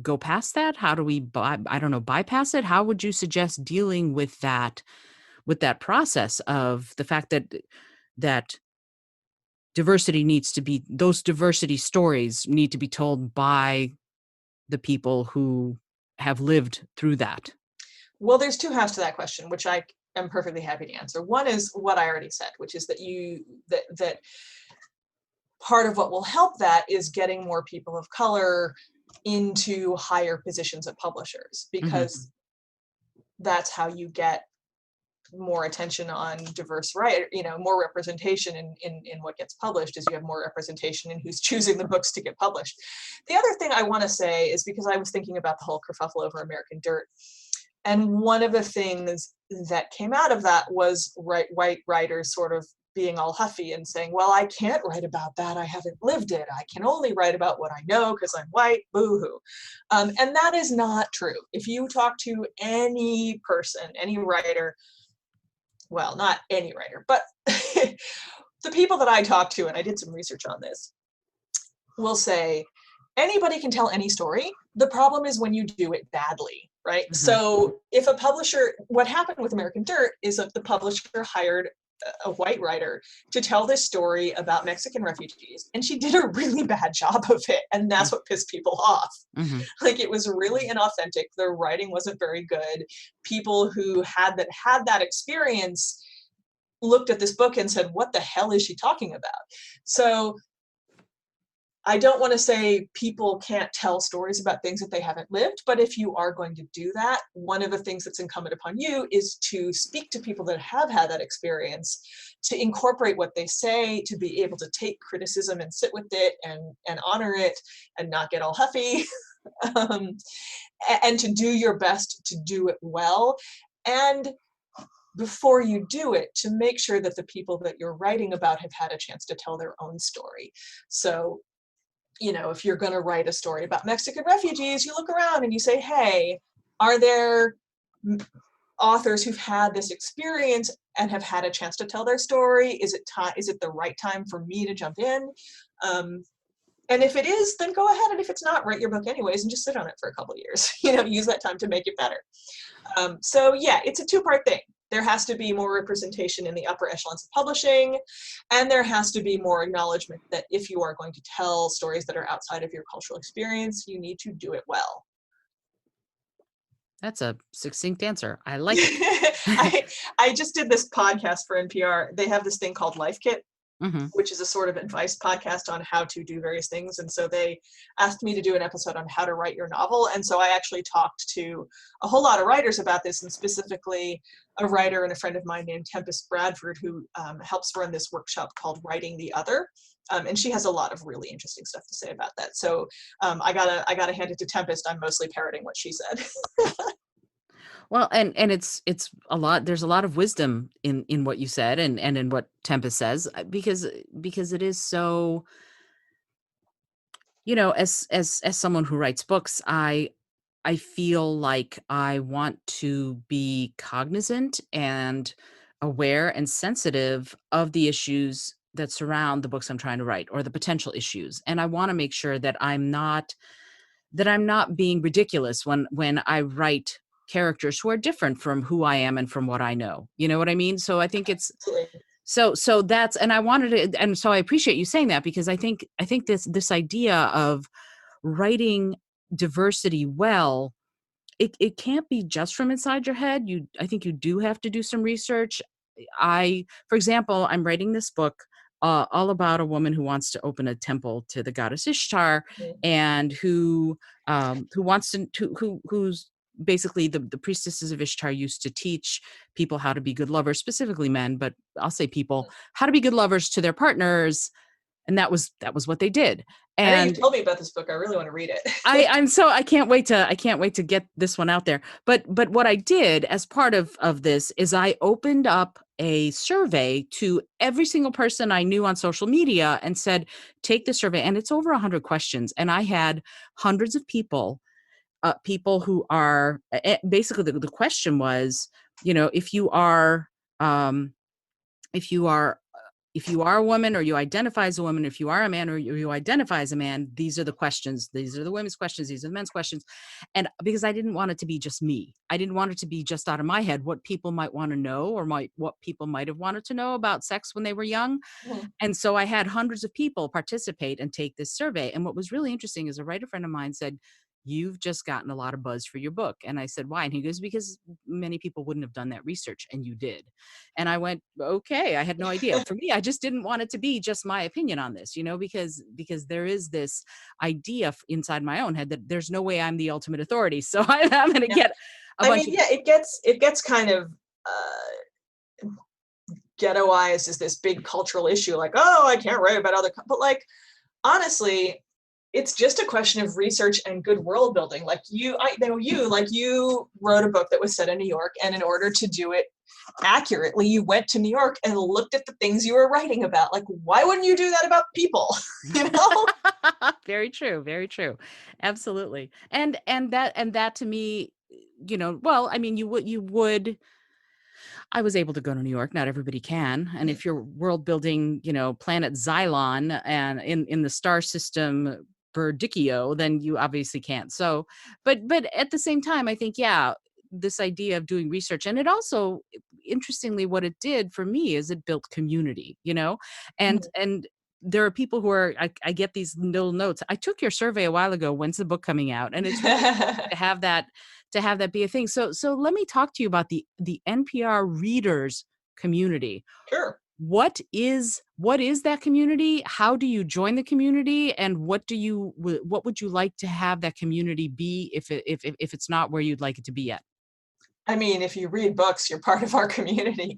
go past that? How do we I don't know, bypass it? How would you suggest dealing with that process of the fact that those diversity stories need to be told by the people who have lived through that?
Well, there's two halves to that question, which I am perfectly happy to answer. One is what I already said, which is that part of what will help that is getting more people of color into higher positions at publishers,
Mhm.
because that's how you get more attention on diverse more representation in what gets published, is you have more representation in who's choosing the books to get published. The other thing I want to say is, because I was thinking about the whole kerfuffle over American Dirt, and one of the things that came out of that was white writers sort of being all huffy and saying, well, I can't write about that, I haven't lived it, I can only write about what I know because I'm white, boo-hoo. And that is not true. If you talk to any person, any writer, well, not any writer, but the people that I talk to, and I did some research on this, will say anybody can tell any story. The problem is when you do it badly, right?
Mhm.
So if a publisher, what happened with American Dirt is that the publisher hired a white writer to tell this story about Mexican refugees, and she did a really bad job of it, and that's what pissed people off.
Mhm.
Like, it was really inauthentic. The writing wasn't very good. People who had that experience looked at this book and said, what the hell is she talking about? So I don't want to say people can't tell stories about things that they haven't lived, but if you are going to do that, one of the things that's incumbent upon you is to speak to people that have had that experience, to incorporate what they say, to be able to take criticism and sit with it and honor it and not get all huffy, um, and to do your best to do it well. And before you do it, to make sure that the people that you're writing about have had a chance to tell their own story. So, if you're going to write a story about Mexican refugees, you look around and you say, hey, are there authors who've had this experience and have had a chance to tell their story? Is it the right time for me to jump in? And if it is, then go ahead. And if it's not, write your book anyways and just sit on it for a couple of years. Use that time to make it better. So yeah, it's a two-part thing. There has to be more representation in the upper echelons of publishing, and there has to be more acknowledgement that if you are going to tell stories that are outside of your cultural experience, you need to do it well.
That's a succinct answer. I like it.
I just did this podcast for NPR. They have this thing called Life Kit,
Mhm.
which is a sort of advice podcast on how to do various things. And so they asked me to do an episode on how to write your novel. And so I actually talked to a whole lot of writers about this, and specifically a writer and a friend of mine named Tempest Bradford, who helps run this workshop called Writing the Other. And she has a lot of really interesting stuff to say about that. So I gotta hand it to Tempest. I'm mostly parroting what she said.
Well, and it's a lot, there's a lot of wisdom in what you said and in what Tempest says, because it is so, as someone who writes books, I feel like I want to be cognizant and aware and sensitive of the issues that surround the books I'm trying to write, or the potential issues. And I want to make sure that I'm not being ridiculous when I write characters who are different from who I am and from what I know. You know what I mean? So I think it's
Absolutely.
so that's, and I wanted to, and so I appreciate you saying that, because I think this idea of writing diversity well, it can't be just from inside your head. I think you do have to do some research. For example, I'm writing this book all about a woman who wants to open a temple to the goddess Ishtar,
Mhm.
and who wants who's basically the priestesses of Ishtar used to teach people how to be good lovers, specifically men, but I'll say people, how to be good lovers to their partners, and that was what they did.
I know you've
And
told me about this book. I really want to read
I
it.
I'm so I can't wait to get this one out there. But what I did as part of this is I opened up a survey to every single person I knew on social media and said, take the survey. And it's over 100 questions. And I had hundreds of people who are basically, the question was, if you are, um, if you are if you are a woman, or you identify as a woman, if you are a man, or you identify as a man, these are the questions. These are the women's questions. These are the men's questions. And because I didn't want it to be just me, I didn't want it to be just out of my head what people might want to know, or what people might have wanted to know about sex when they were young.
Mhm.
And so I had hundreds of people participate and take this survey. And what was really interesting is a writer friend of mine said, you've just gotten a lot of buzz for your book. And I said, why? And he goes, because many people wouldn't have done that research, and you did. And I went, okay, I had no idea. For me, I just didn't want it to be just my opinion on this, because there is this idea inside my own head that there's no way I'm the ultimate authority. So I'm going to
Yeah.
get a
I
bunch
mean,
of,
yeah, it gets kind of ghettoized as this big cultural issue, like, oh, I can't write about but like, honestly, it's just a question of research and good world building. Like, I know you wrote a book that was set in New York, and in order to do it accurately, you went to New York and looked at the things you were writing about. Like, why wouldn't you do that about people? you know?
very true, very true. Absolutely. And that to me, well, I mean, you would I was able to go to New York. Not everybody can. And
Mhm.
if you're world building, planet Xylon and in the star system Berdicchio, then you obviously can't. So, but at the same time, I think, yeah, this idea of doing research, and it also, interestingly, what it did for me is it built community, and there are people who are, I get these little notes. I took your survey a while ago. When's the book coming out? And it's really to have that be a thing. So let me talk to you about the NPR readers community.
Sure.
What is that community? How do you join the community? And what would you like to have that community be if it's not where you'd like it to be yet?
I mean, if you read books, you're part of our community.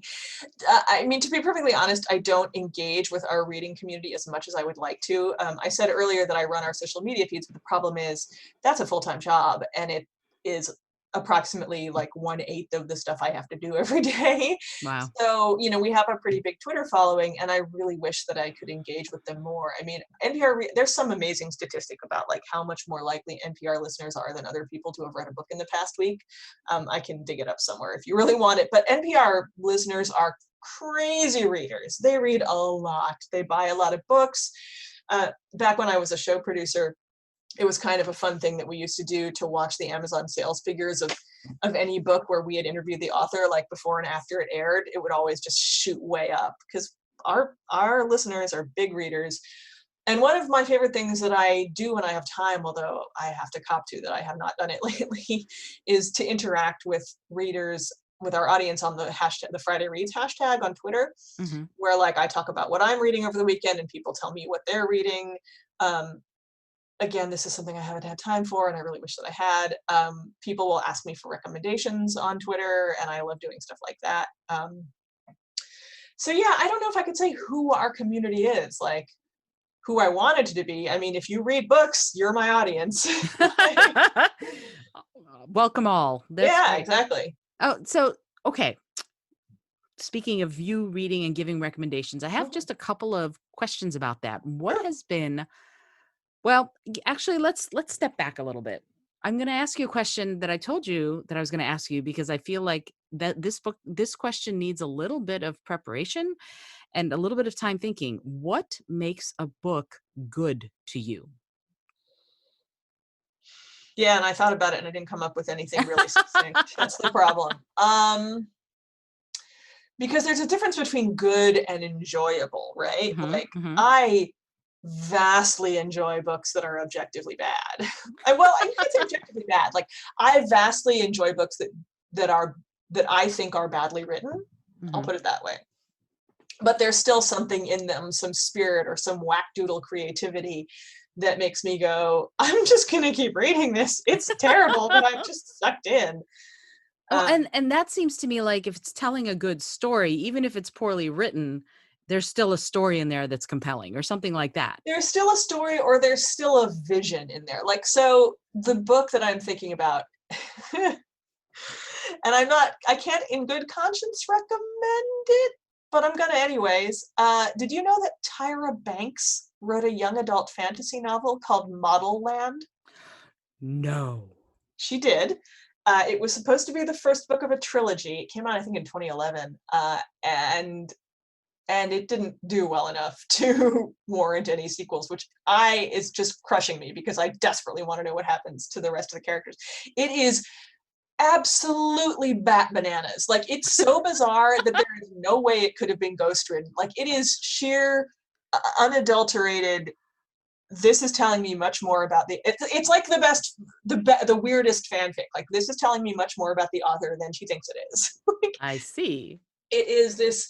I mean, to be perfectly honest, I don't engage with our reading community as much as I would like to. I said earlier that I run our social media feeds, but the problem is that's a full-time job, and it is approximately like 1/8 of the stuff I have to do every day.
Wow.
So, we have a pretty big Twitter following, and I really wish that I could engage with them more. I mean, there's some amazing statistic about like how much more likely NPR listeners are than other people to have read a book in the past week. I can dig it up somewhere if you really want it. But NPR listeners are crazy readers. They read a lot. They buy a lot of books. Back when I was a show producer, it was kind of a fun thing that we used to do to watch the Amazon sales figures of any book where we had interviewed the author, like before and after it aired. It would always just shoot way up because our listeners are big readers. And one of my favorite things that I do when I have time, although I have to cop to that I have not done it lately, is to interact with readers, with our audience on the hashtag, the Friday Reads hashtag on Twitter,
Hmm.
where like I talk about what I'm reading over the weekend and people tell me what they're reading. Um, Again, this is something I haven't had time for, and I really wish that I had. People will ask me for recommendations on Twitter, and I love doing stuff like that. So yeah, I don't know if I could say who our community is. Like, who I wanted to be. I mean, if you read books, you're my audience. Like,
Welcome all. That's
yeah,
right.
exactly.
Oh, so okay. Speaking of you reading and giving recommendations, I have
Mhm.
just a couple of questions about that. What
Sure.
has been Well, actually, let's step back a little bit. I'm going to ask you a question that I told you that I was going to ask you because I feel like that this question needs a little bit of preparation and a little bit of time thinking. What makes a book good to you?
Yeah, and I thought about it and I didn't come up with anything really succinct. That's the problem. Because there's a difference between good and enjoyable, right?
Hmm.
Like,
Hmm.
I vastly enjoy books that are objectively bad. Well, I can't say objectively bad. Like, I vastly enjoy books that are that I think are badly written. I'll
Hmm.
put it that way. But there's still something in them, some spirit or some whackdoodle creativity that makes me go, I'm just gonna keep reading this. It's terrible, but I'm just sucked in.
Well,
Um,
and that seems to me like if it's telling a good story, even if it's poorly written, there's still a story in there that's compelling or something like that.
there's still a story or there's still a vision in there. Like, so the book that I'm thinking about, and I can't in good conscience recommend it, but I'm gonna anyways. Did you know that Tyra Banks wrote a young adult fantasy novel called Model Land?
No.
She did. It was supposed to be the first book of a trilogy. It came out, I think, in 2011, and it didn't do well enough to warrant any sequels, which I is just crushing me because I desperately want to know what happens to the rest of the characters. It is absolutely bat bananas. Like, it's so bizarre that there is no way it could have been ghost written. Like, it is sheer, unadulterated. This is telling me much more about it's like the best, the weirdest fanfic. Like, this is telling me much more about the author than she thinks it is. Like,
I see.
it is this,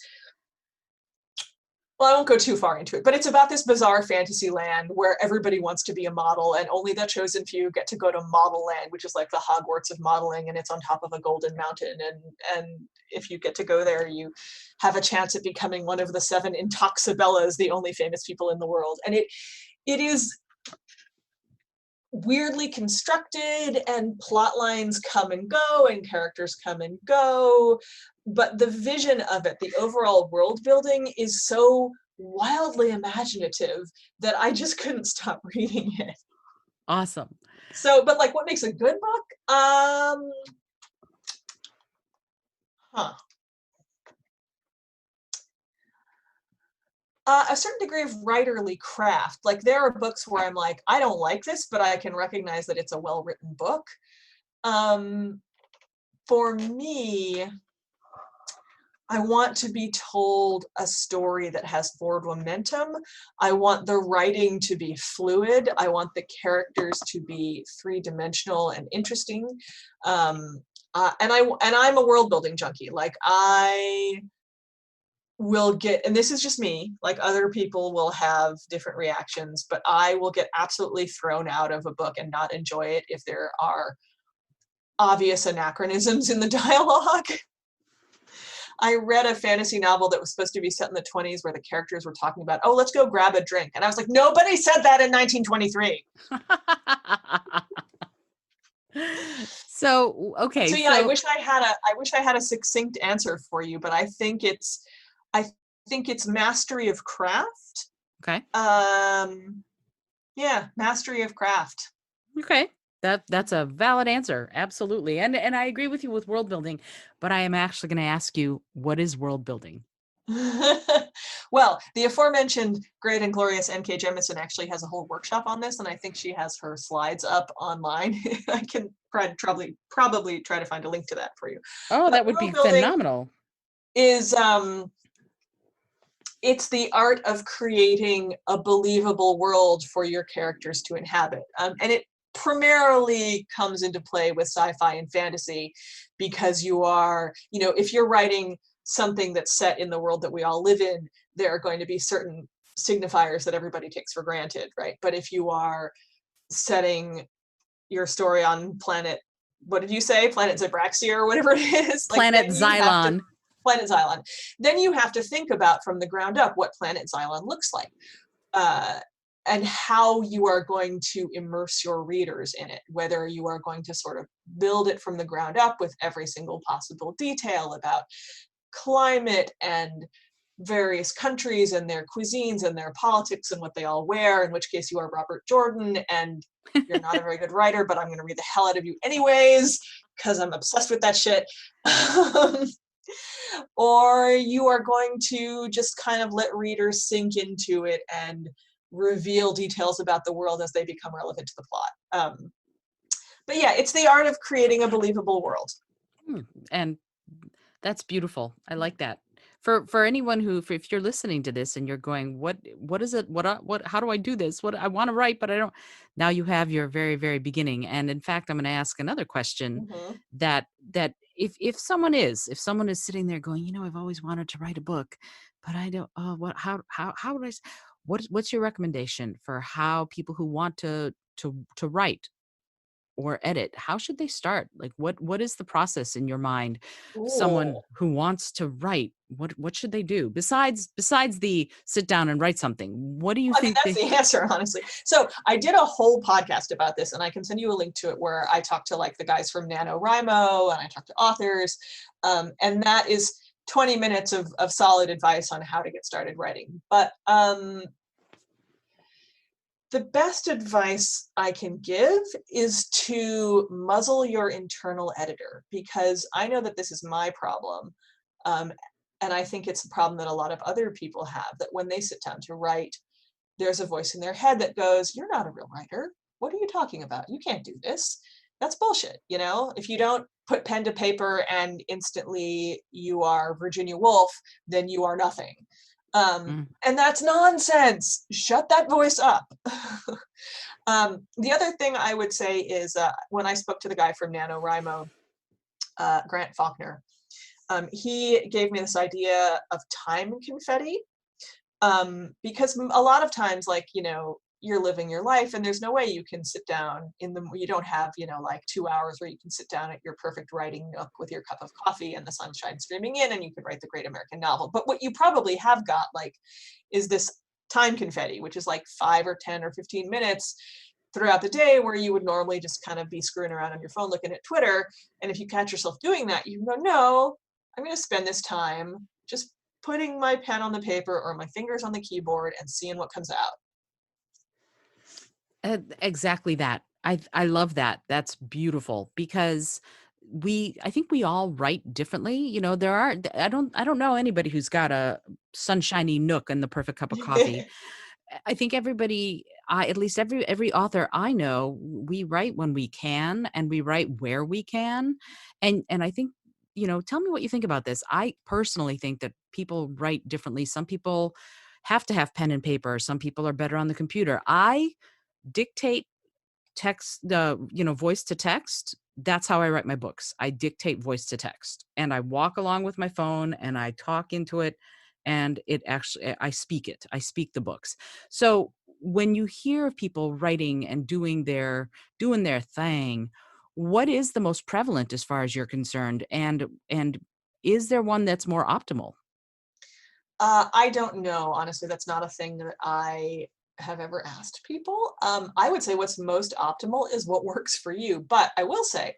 well, I won't go too far into it, but it's about this bizarre fantasy land where everybody wants to be a model and only the chosen few get to go to Model Land, which is like the Hogwarts of modeling, and it's on top of a golden mountain. And if you get to go there, you have a chance at becoming one of the 7 Intoxibellas, the only famous people in the world. And it is weirdly constructed, and plot lines come and go and characters come and go, but the vision of it, the overall world building, is so wildly imaginative that I just couldn't stop reading it.
Awesome.
So, but like, what makes a good book? Huh. A certain degree of writerly craft. Like there are books where I'm like, I don't like this, but I can recognize that it's a well-written book. Um, for me, I want to be told a story that has forward momentum. I want the writing to be fluid. I want the characters to be three-dimensional and interesting. And I'm a world building junkie. Like I will get, and this is just me, like other people will have different reactions, but I will get absolutely thrown out of a book and not enjoy it if there are obvious anachronisms in the dialogue. I read a fantasy novel that was supposed to be set in the 20s where the characters were talking about, oh, let's go grab a drink. And I was like, nobody said that in 1923.
So, okay.
So yeah, I
So,
wish I had a succinct answer for you, but I think it's mastery of craft.
okay.
Yeah, mastery of craft.
Okay. That's a valid answer. Absolutely. And I agree with you with world building, but I am actually going to ask you, what is world building?
Well, the aforementioned great and glorious N.K. Jemisin actually has a whole workshop on this, and I think she has her slides up online. I can probably try to find a link to that for you.
Oh,
But
that would
world
be
building
phenomenal.
is it's the art of creating a believable world for your characters to inhabit. And it primarily comes into play with sci-fi and fantasy because you are, if you're writing something that's set in the world that we all live in, there are going to be certain signifiers that everybody takes for granted, right? But if you are setting your story on what did you say? Planet Zebraxia or whatever it is, like
Planet
then you have to
Xylon.
Planet Xylon. Then you have to think about from the ground up what Planet Xylon looks like, uh, and how you are going to immerse your readers in it, whether you are going to sort of build it from the ground up with every single possible detail about climate and various countries and their cuisines and their politics and what they all wear, in which case you are Robert Jordan and you're not a very good writer, but I'm going to read the hell out of you anyways because I'm obsessed with that shit. Or you are going to just kind of let readers sink into it and reveal details about the world as they become relevant to the plot. But yeah, it's the art of creating a believable world.
And that's beautiful. I like that. For anyone who, if you're listening to this and you're going, what is it? What how do I do this? What I want to write, but I don't. Now you have your very, very beginning. And in fact, I'm going to ask another question
Mm-hmm.
that if someone is sitting there going, I've always wanted to write a book, but I don't, what how would what's your recommendation for how people who want to write or edit, how should they start? Like what is the process in your mind?
Ooh.
Someone who wants to write, what should they do besides the sit down and write something? What do you
I mean,
think
that's
they
the answer, honestly. So I did a whole podcast about this, and I can send you a link to it where I talked to like the guys from NaNoWriMo and I talked to authors. And that is 20 minutes of solid advice on how to get started writing. But the best advice I can give is to muzzle your internal editor, because I know that this is my problem. Um, and I think it's a problem that a lot of other people have, that when they sit down to write, there's a voice in their head that goes, you're not a real writer. What are you talking about? You can't do this. That's bullshit. If you don't put pen to paper and instantly you are Virginia Woolf, then you are nothing.
Mm,
And that's nonsense. Shut that voice up. The other thing I would say is when I spoke to the guy from NaNoWriMo, Grant Faulkner, he gave me this idea of time confetti. Because a lot of times, like, you're living your life and there's no way you can sit down you don't have, like 2 hours where you can sit down at your perfect writing nook with your cup of coffee and the sunshine streaming in and you could write the great American novel. But what you probably have got, like, is this time confetti, which is like 5 or 10 or 15 minutes throughout the day where you would normally just kind of be screwing around on your phone looking at Twitter. And if you catch yourself doing that, you can go, no, I'm going to spend this time just putting my pen on the paper or my fingers on the keyboard and seeing what comes out.
exactly that. I love that. That's beautiful because I think we all write differently. I don't know anybody who's got a sunshiny nook and the perfect cup of coffee. I think everybody, at least every author I know, we write when we can and we write where we can. And I think, tell me what you think about this. I personally think that people write differently. Some people have to have pen and paper. Some people are better on the computer. I dictate voice to text. That's how I write my books. I dictate voice to text and I walk along with my phone and I talk into it, and I speak it. I speak the books. So when you hear of people writing and doing their thing, what is the most prevalent as far as you're concerned? And is there one that's more optimal?
I don't know. Honestly, that's not a thing that I have ever asked people. I would say what's most optimal is what works for you. But I will say,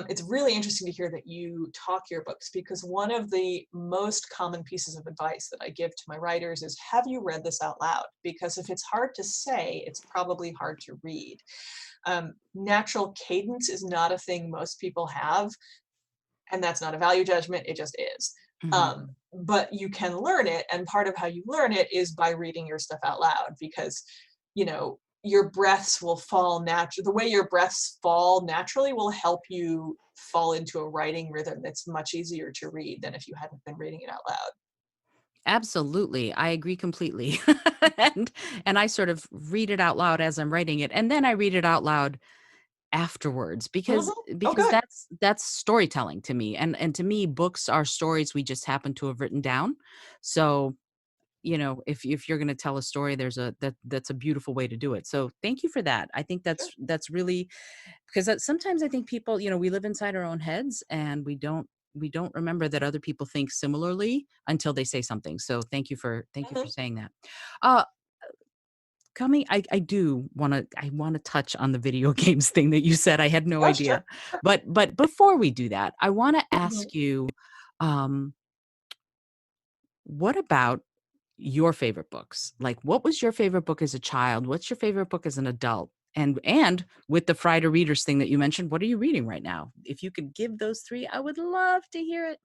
it's really interesting to hear that you talk your books, because one of the most common pieces of advice that I give to my writers is, have you read this out loud? Because if it's hard to say, it's probably hard to read. Natural cadence is not a thing most people have, and that's not a value judgment, it just is.
Mhm.
But you can learn it, and part of how you learn it is by reading your stuff out loud, because your breaths will fall natural. The way your breaths fall naturally will help you fall into a writing rhythm that's much easier to read than if you hadn't been reading it out loud.
Absolutely. I agree completely. and and I sort of read it out loud as I'm writing it, and then I read it out loud afterwards, because
Mhm. Oh,
because
good.
that's storytelling to me. And to me, books are stories we just happen to have written down. So, if you're going to tell a story, that's a beautiful way to do it. So thank you for that. I think
Sure.
that's really, because sometimes I think people, we live inside our own heads and we don't remember that other people think similarly until they say something. So thank you for
Mhm.
saying that. Uh coming I do want to I want to touch on the video games thing that you said. I had no
Oh, sure.
idea. But before we do that, I want to
Mhm.
ask you, um what about your favorite books? Like, what was your favorite book as a child? What's your favorite book as an adult? And with the Friday readers thing that you mentioned, what are you reading right now? If you could give those three, I would love to hear it.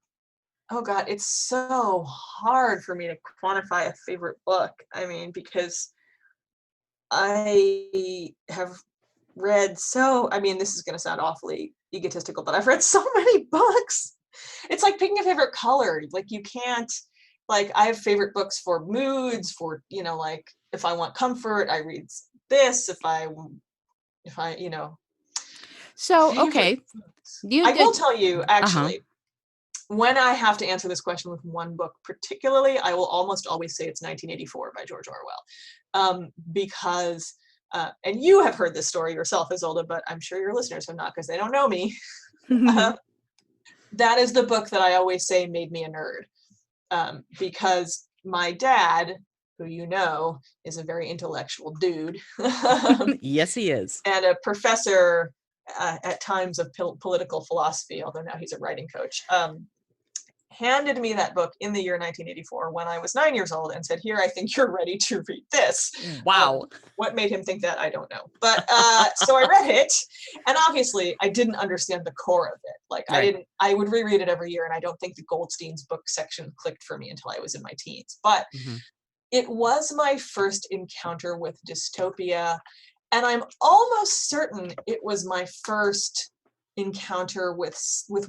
Oh God, it's so hard for me to quantify a favorite book. I mean, because I have read I mean, this is going to sound awfully egotistical, but I've read so many books. It's like picking a favorite color. Like, you can't, like, I have favorite books for moods, for, like, if I want comfort, I read this. If I,
So,
favorite
okay,
books.
you
I will
did.
tell you,
Uh-huh.
actually, when I have to answer this question with one book particularly, I will almost always say it's 1984 by George Orwell. Because, and you have heard this story yourself, Isolde, but I'm sure your listeners have not, because they don't know me. Um, that is the book that I always say made me a nerd. Because my dad, who is a very intellectual dude,
Yes, he is.
and a professor at times of political philosophy, although now he's a writing coach, handed me that book in the year 1984 when I was 9 years old and said, "Here, I think you're ready to read this." Um,
Wow.
what made him think that, I don't know. But so I read it, and obviously I didn't understand the core of it. Like,
Right.
I would reread it every year, and I don't think the Goldstein's book section clicked for me until I was in my teens. But
Mhm.
it was my first encounter with dystopia, and I'm almost certain it was my first encounter with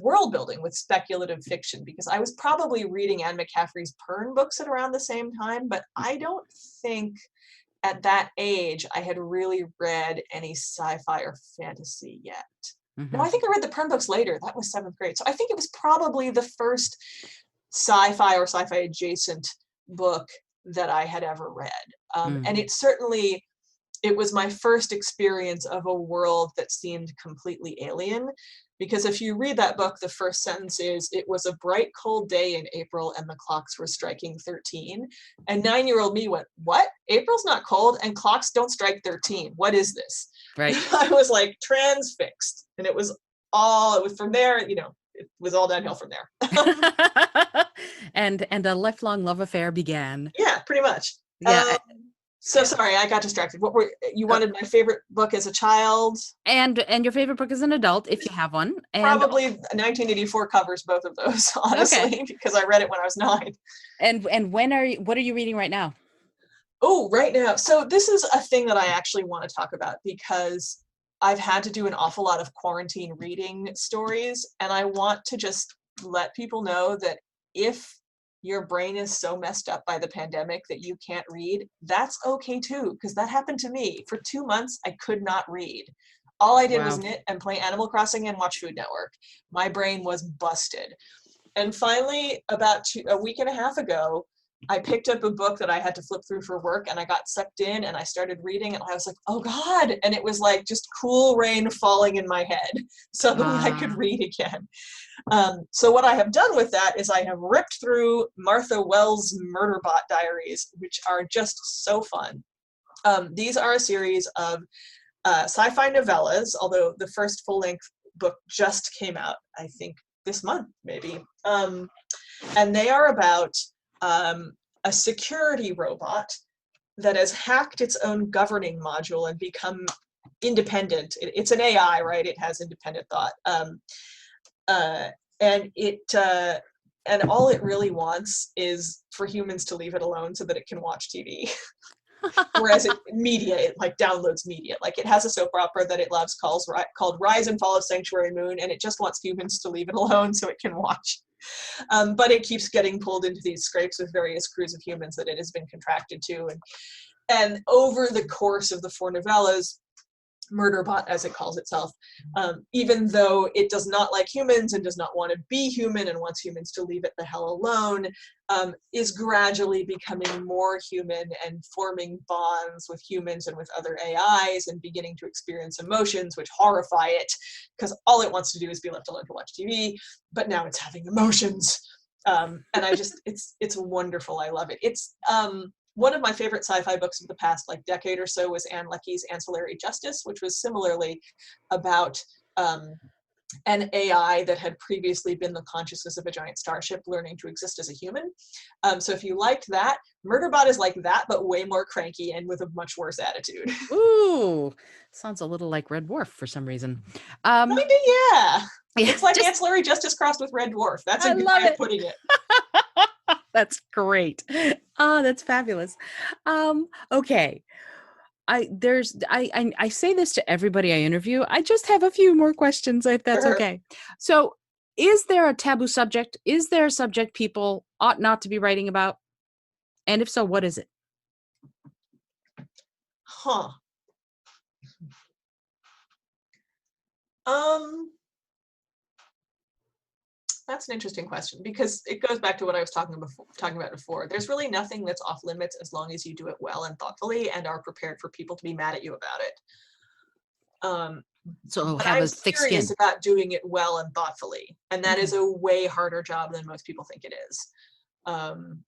world building, with speculative fiction, because I was probably reading Anne McCaffrey's Pern books at around the same time, but I don't think at that age I had really read any sci-fi or fantasy yet. No, I
Mhm.
think I read the Pern books later. That was seventh grade. So I think it was probably the first sci-fi or sci-fi adjacent book that I had ever read. And
Mhm.
it was my first experience of a world that seemed completely alien. Because if you read that book, the first sentence is, "It was a bright, cold day in April and the clocks were striking 13." And 9-year-old me went, "What? April's not cold and clocks don't strike 13. What is this?"
Right.
I was like transfixed. And it was from there, it was all downhill from there.
And a lifelong love affair began.
Yeah, pretty much.
Yeah,
Um, So sorry, I got distracted. What were you
Uh,
wanted my favorite book as a child?
and your favorite book as an adult, if you have one. And
Probably 1984 covers both of those,
okay.
honestly, because I read it when I was 9.
And what are you reading right now?
Oh, right now. So this is a thing that I actually want to talk about because I've had to do an awful lot of quarantine reading stories, and I want to just let people know that if your brain is so messed up by the pandemic that you can't read, that's okay too, because that happened to me. For 2 months, I could not read. All I did was
Wow.
knit and play Animal Crossing and watch Food Network. My brain was busted. And finally, about a week and a half ago, I picked up a book that I had to flip through for work, and I got sucked in and I started reading, and I was like, oh God. And it was like just cool rain falling in my head. Suddenly I could
Ah,
read again. So what I have done with that is I have ripped through Martha Wells' Murderbot Diaries, which are just so fun. These are a series of sci-fi novellas, although the first full-length book just came out, I think, this month, maybe. And they are about a security robot that has hacked its own governing module and become independent. It's an AI, right? It has independent thought. Uh, and it and all it really wants is for humans to leave it alone so that it can watch TV. Whereas it like downloads media. Like it has a soap opera that it loves called Rise and Fall of Sanctuary Moon, and it just wants humans to leave it alone so it can watch. But it keeps getting pulled into these scrapes with various crews of humans that it has been contracted to. And over the course of the 4 novellas, Murderbot, as it calls itself, even though it does not like humans and does not want to be human and wants humans to leave it the hell alone, is gradually becoming more human and forming bonds with humans and with other AIs and beginning to experience emotions which horrify it because all it wants to do is be left alone to watch TV, but now it's having emotions. And it's wonderful. I love it. It's one of my favorite sci-fi books of the past like decade or so was Anne Leckie's Ancillary Justice, which was similarly about an AI that had previously been the consciousness of a giant starship learning to exist as a human. So if you liked that, Murderbot is like that, but way more cranky and with a much worse attitude.
ooh, sounds a little like Red Dwarf for some reason.
Kinda, yeah.
Yeah,
It's like
just
Ancillary Justice crossed with Red Dwarf. That's a
I
good
love
way of
it.
putting it.
That's great. Oh, that's fabulous. Okay. I say this to everybody I interview. I just have a few more questions if that's
Sure.
okay. So, is there a taboo subject? Is there a subject people ought not to be writing about? And if so, what is it?
Huh. Um, That's an interesting question because it goes back to what I was talking about before. There's really nothing that's off limits as long as you do it well and thoughtfully and are prepared for people to be mad at you about it. Um,
So
but
have
I'm
a thick
serious
skin.
about doing it well and thoughtfully, and that is
Okay.
a way harder job than most people think it is. Um,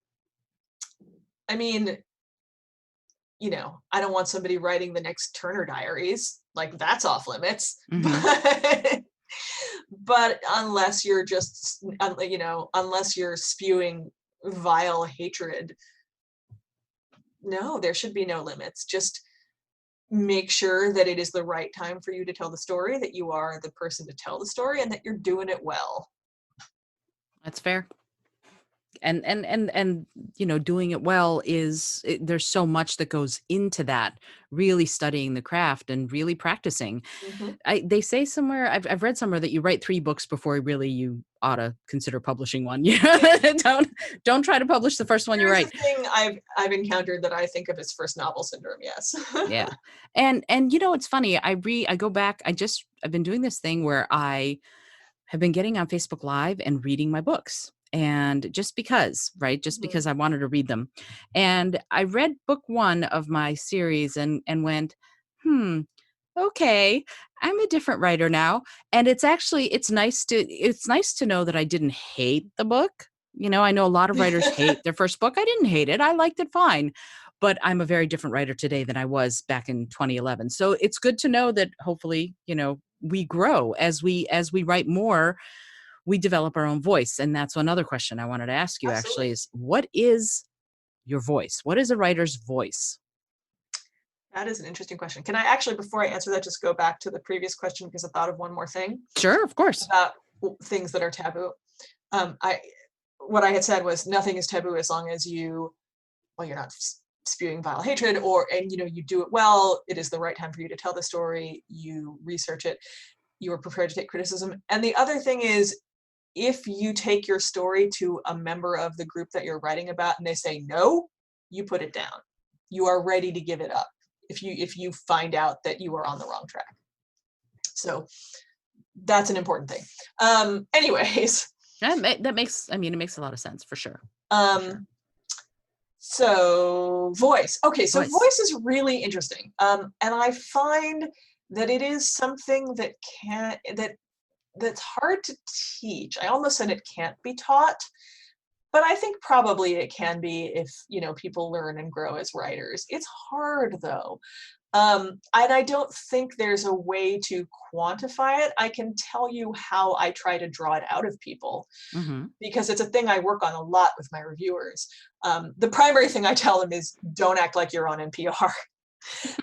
I mean, I don't want somebody writing the next Turner Diaries. Like that's off limits.
Hmm.
But unless you're just, unless you're spewing vile hatred, no, there should be no limits. Just make sure that it is the right time for you to tell the story, that you are the person to tell the story, and that you're doing it well.
That's fair. And doing it well there's so much that goes into that, really studying the craft and really practicing.
Mm-hmm.
They say somewhere, I've read somewhere, that you write 3 books before really you ought to consider publishing one. Don't try to publish the first one you
There is a
write.
thing I've encountered that I think of as first novel syndrome. Yes.
Yeah. And it's funny, I go back, I've been doing this thing where I have been getting on Facebook Live and reading my books. And just because, right? Just
Mhm.
because I wanted to read them. And I read book 1 of my series and went, okay, I'm a different writer now. And it's nice to know that I didn't hate the book. I know a lot of writers hate their first book. I didn't hate it. I liked it fine. But I'm a very different writer today than I was back in 2011. So it's good to know that hopefully, we grow as we write more, we develop our own voice. And that's another question I wanted to ask you actually
Absolutely.
is, what is your voice? What is a writer's voice?
That is an interesting question. Can I actually, before I answer that, just go back to the previous question because I thought of one more thing
Sure, of course.
about things that are taboo. I what I had said was nothing is taboo as long as you're not spewing vile hatred, and you do it well. It is the right time for you to tell the story. You research it. You are prepared to take criticism. And the other thing is, if you take your story to a member of the group that you're writing about and they say no, you put it down. You are ready to give it up if you find out that you are on the wrong track. So that's an important thing. Anyways,
That makes, I mean, it makes a lot of sense for sure.
So voice. Okay, so
Voice.
voice is really interesting. And I find that it is something that's hard to teach. I almost said it can't be taught, but I think probably it can be if people learn and grow as writers. It's hard though. And I don't think there's a way to quantify it. I can tell you how I try to draw it out of people because it's a thing I work on a lot with my reviewers. The primary thing I tell them is don't act like you're on NPR.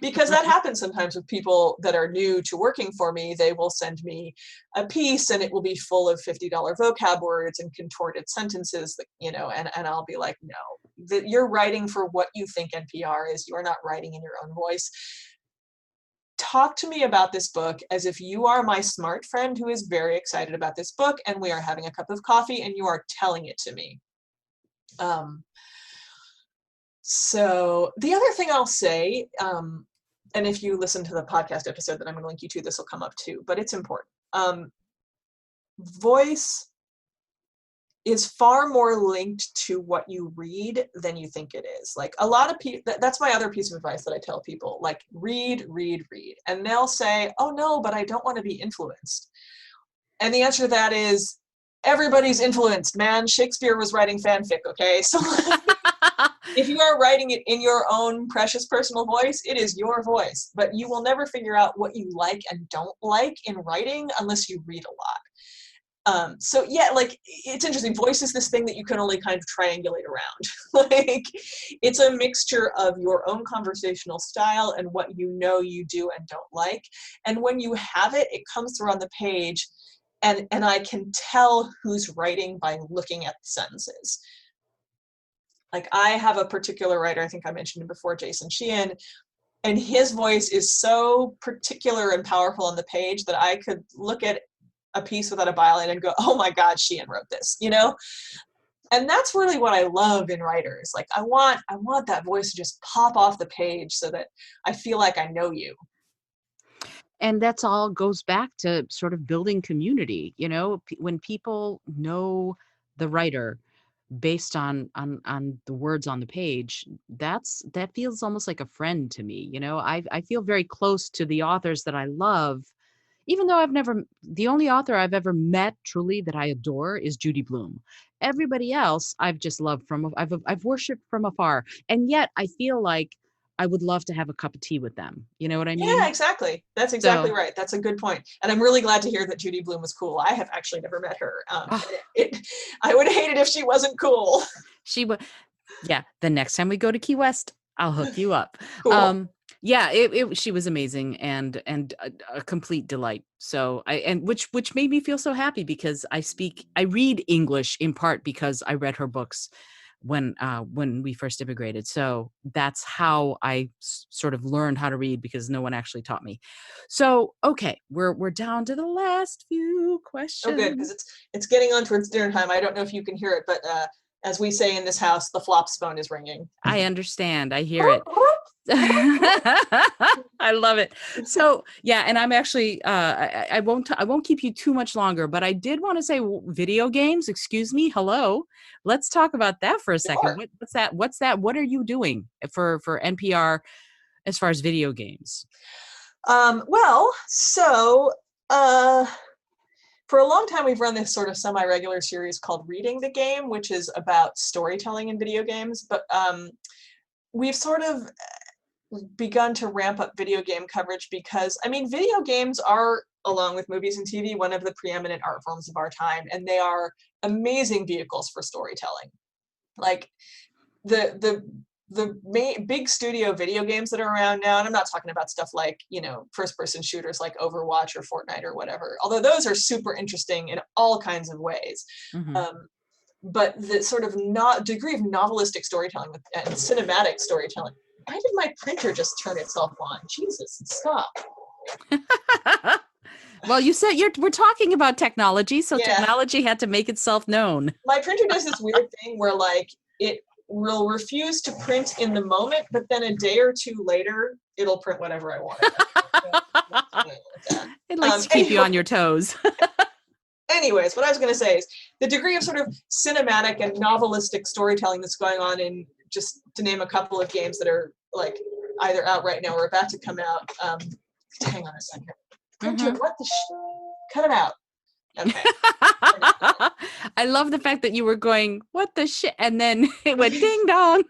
Because that happens sometimes with people that are new to working for me. They will send me a piece and it will be full of $50 vocab words and contorted sentences that, and I'll be like, no, that you're writing for what you think NPR is. You are not writing in your own voice. Talk to me about this book as if you are my smart friend who is very excited about this book and we are having a cup of coffee and you are telling it to me. So the other thing I'll say, and if you listen to the podcast episode that I'm going to link you to, this will come up too, but it's important. Voice is far more linked to what you read than you think it is. Like a lot of people, that's my other piece of advice that I tell people, like read. And they'll say, oh no, but I don't want to be influenced. And the answer to that is everybody's influenced, man. Shakespeare was writing fanfic, okay? So if you are writing it in your own precious personal voice, it is your voice, but you will never figure out what you like and don't like in writing unless you read a lot. So yeah, like it's interesting. Voice is this thing that you can only kind of triangulate around. Like it's a mixture of your own conversational style and what you do and don't like. And when you have it, it comes through on the page and I can tell who's writing by looking at the sentences. Like I have a particular writer, I think I mentioned him before, Jason Sheehan, and his voice is so particular and powerful on the page that I could look at a piece without a byline and go, oh my God, Sheehan wrote this, And that's really what I love in writers. Like I want that voice to just pop off the page so that I feel like I know you.
And that's all goes back to sort of building community, when people know the writer based on the words on the page, that feels almost like a friend to me. I feel very close to the authors that I love, even though the only author I've ever met truly that I adore is Judy Blume. Everybody else I've just loved I've worshiped from afar. And yet I feel like I would love to have a cup of tea with them. You know what I mean?
Yeah, exactly. That's exactly
So,
right. That's a good point. And I'm really glad to hear that Judy Blume was cool. I have actually never met her. I would hate it if she wasn't cool.
she would, yeah. The next time we go to Key West, I'll hook you up.
Cool.
Yeah, she was amazing and a complete delight. So which made me feel so happy because I read English in part because I read her books when we first immigrated. So that's how I sort of learned how to read because no one actually taught me. So, okay, we're down to the last few questions.
Oh, good, because it's getting on towards dinner time. I don't know if you can hear it, but as we say in this house, the flops phone is ringing.
I understand. I hear it. I love it. So yeah, and I'm actually I won't keep you too much longer, but I did want to say video games. Excuse me. Hello. Let's talk about that for a second.
Sure.
What's that? What's that? What are you doing for NPR as far as video games?
Well, so for a long time, we've run this sort of semi-regular series called Reading the Game, which is about storytelling in video games. But we've sort of begun to ramp up video game coverage because, video games are, along with movies and TV, one of the preeminent art forms of our time, and they are amazing vehicles for storytelling. Like the the main big studio video games that are around now, and I'm not talking about stuff like, first-person shooters like Overwatch or Fortnite or whatever, although those are super interesting in all kinds of ways.
Mhm.
But the sort of degree of novelistic storytelling and cinematic storytelling. Why did my printer just turn itself on? Jesus, stop.
Well, you said we're talking about technology, so
Yeah,
technology had to make itself known.
my printer does this weird thing where like it will refuse to print in the moment, but then a day or two later, it'll print whatever I want it to. So,
It likes to keep you on your toes.
anyways, what I was going to say is the degree of sort of cinematic and novelistic storytelling that's going on in, just to name a couple of games that are like either out right now or about to come out. Hang on a second. Printer, what the cut it out. Okay.
I love the fact that you were going, what the shit? And then it went ding dong.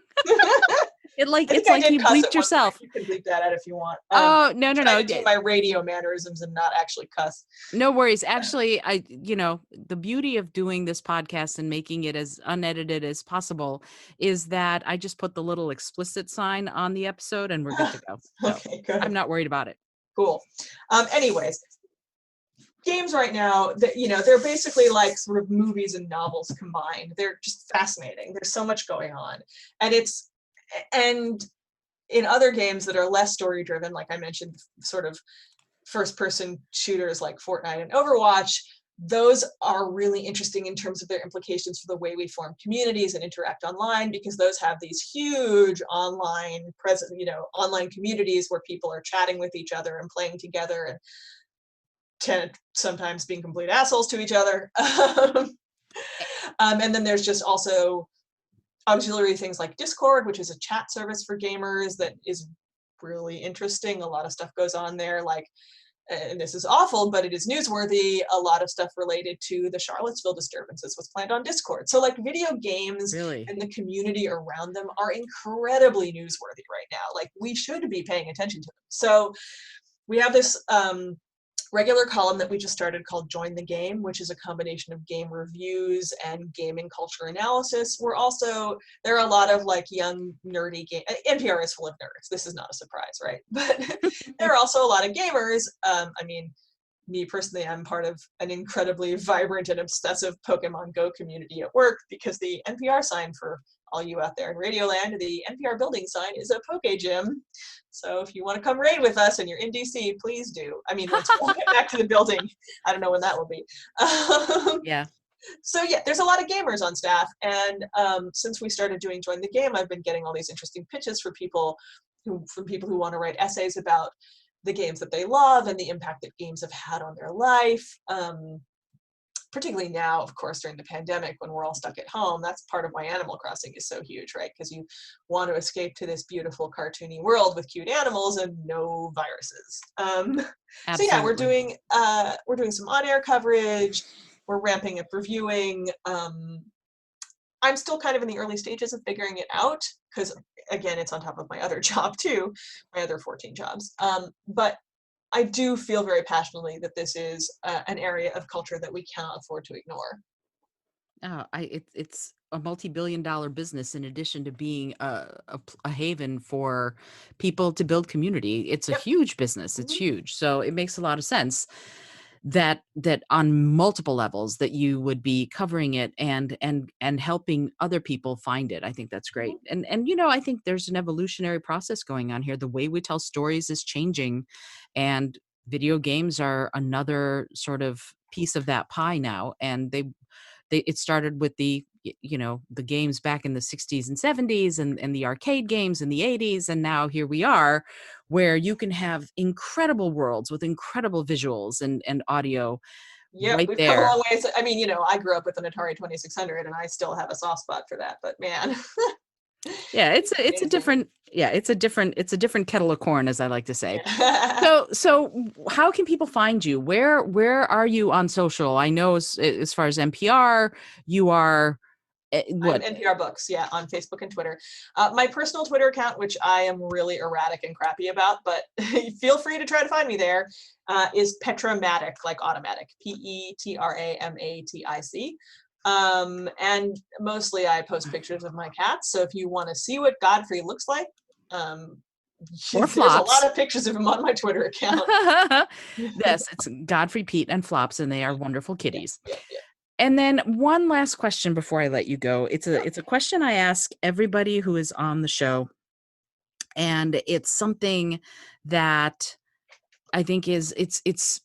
It's like you bleeped yourself.
You can bleep that out if you want.
Oh, no.
To do my radio mannerisms and not actually cuss.
No worries. Actually, the beauty of doing this podcast and making it as unedited as possible is that I just put the little explicit sign on the episode and we're good to go. So
okay, good.
I'm not worried about it.
Cool. Anyways, games right now, they're basically like sort of movies and novels combined. They're just fascinating. There's so much going on. And in other games that are less story driven, like I mentioned, sort of first person shooters like Fortnite and Overwatch, those are really interesting in terms of their implications for the way we form communities and interact online, because those have these huge online online communities where people are chatting with each other and playing together and sometimes being complete assholes to each other. And then there's just also auxiliary things like Discord, which is a chat service for gamers that is really interesting. A lot of stuff goes on there, like, and this is awful, but it is newsworthy, a lot of stuff related to the Charlottesville disturbances was planned on Discord. So like video games
Really?
and the community around them are incredibly newsworthy right now. Like we should be paying attention to them. So we have this regular column that we just started called Join the Game, which is a combination of game reviews and gaming culture analysis. There are a lot of like young nerdy NPR is full of nerds. This is not a surprise, right? But there are also a lot of gamers. Me personally, I'm part of an incredibly vibrant and obsessive Pokemon Go community at work, because the NPR sign, for all you out there in Radioland, the NPR building sign is a Poke Gym. So if you want to come raid with us and you're in DC, please do. I mean, once we get back to the building, I don't know when that will be.
Yeah.
So yeah, there's a lot of gamers on staff. And since we started doing Join the Game, I've been getting all these interesting pitches from people who want to write essays about the games that they love and the impact that games have had on their life. Particularly now, of course, during the pandemic, when we're all stuck at home. That's part of why Animal Crossing is so huge, right? Because you want to escape to this beautiful cartoony world with cute animals and no viruses. So yeah, we're doing some on-air coverage. We're ramping up reviewing. I'm still kind of in the early stages of figuring it out, because again, it's on top of my other job too, my other 14 jobs. But I do feel very passionately that this is an area of culture that we cannot afford to ignore.
Oh, it's a multi-billion-dollar business in addition to being a haven for people to build community. It's a
Yep.
huge business. It's huge. So it makes a lot of sense that on multiple levels that you would be covering it and helping other people find it. I think that's great. And I think there's an evolutionary process going on here. The way we tell stories is changing, and video games are another sort of piece of that pie now. And it started with the games back in the 60s and 70s and the arcade games in the 80s, and now here we are, where you can have incredible worlds with incredible visuals and audio.
Yep,
Right
we've come a
there.
long way. I mean, I grew up with an Atari 2600 and I still have a soft spot for that, but man.
Yeah, it's a different kettle of corn, as I like to say.
Yeah.
So how can people find you? Where are you on social? I know as far as NPR, you are what?
I'm NPR Books, yeah, on Facebook and Twitter. My personal Twitter account, which I am really erratic and crappy about, but feel free to try to find me there, is Petramatic, like automatic, Petramatic. And mostly I post pictures of my cats. So if you want to see what Godfrey looks like,
Or
there's a lot
flops.
of pictures of him on my Twitter account.
Yes, it's Godfrey, Pete, and Flops, and they are wonderful
Yeah,
kitties.
yeah, yeah.
And then one last question before I let you go. It's a question I ask everybody who is on the show, and it's something that I think is it's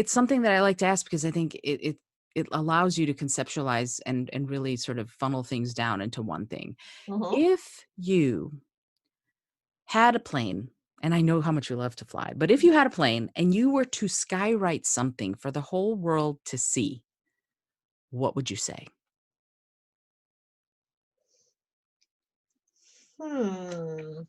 something that I like to ask because I think it allows you to conceptualize and really sort of funnel things down into one thing.
Mhm.
If you had a plane, and I know how much you love to fly, but if you had a plane and you were to skywrite something for the whole world to see, what would you say?
Hmm.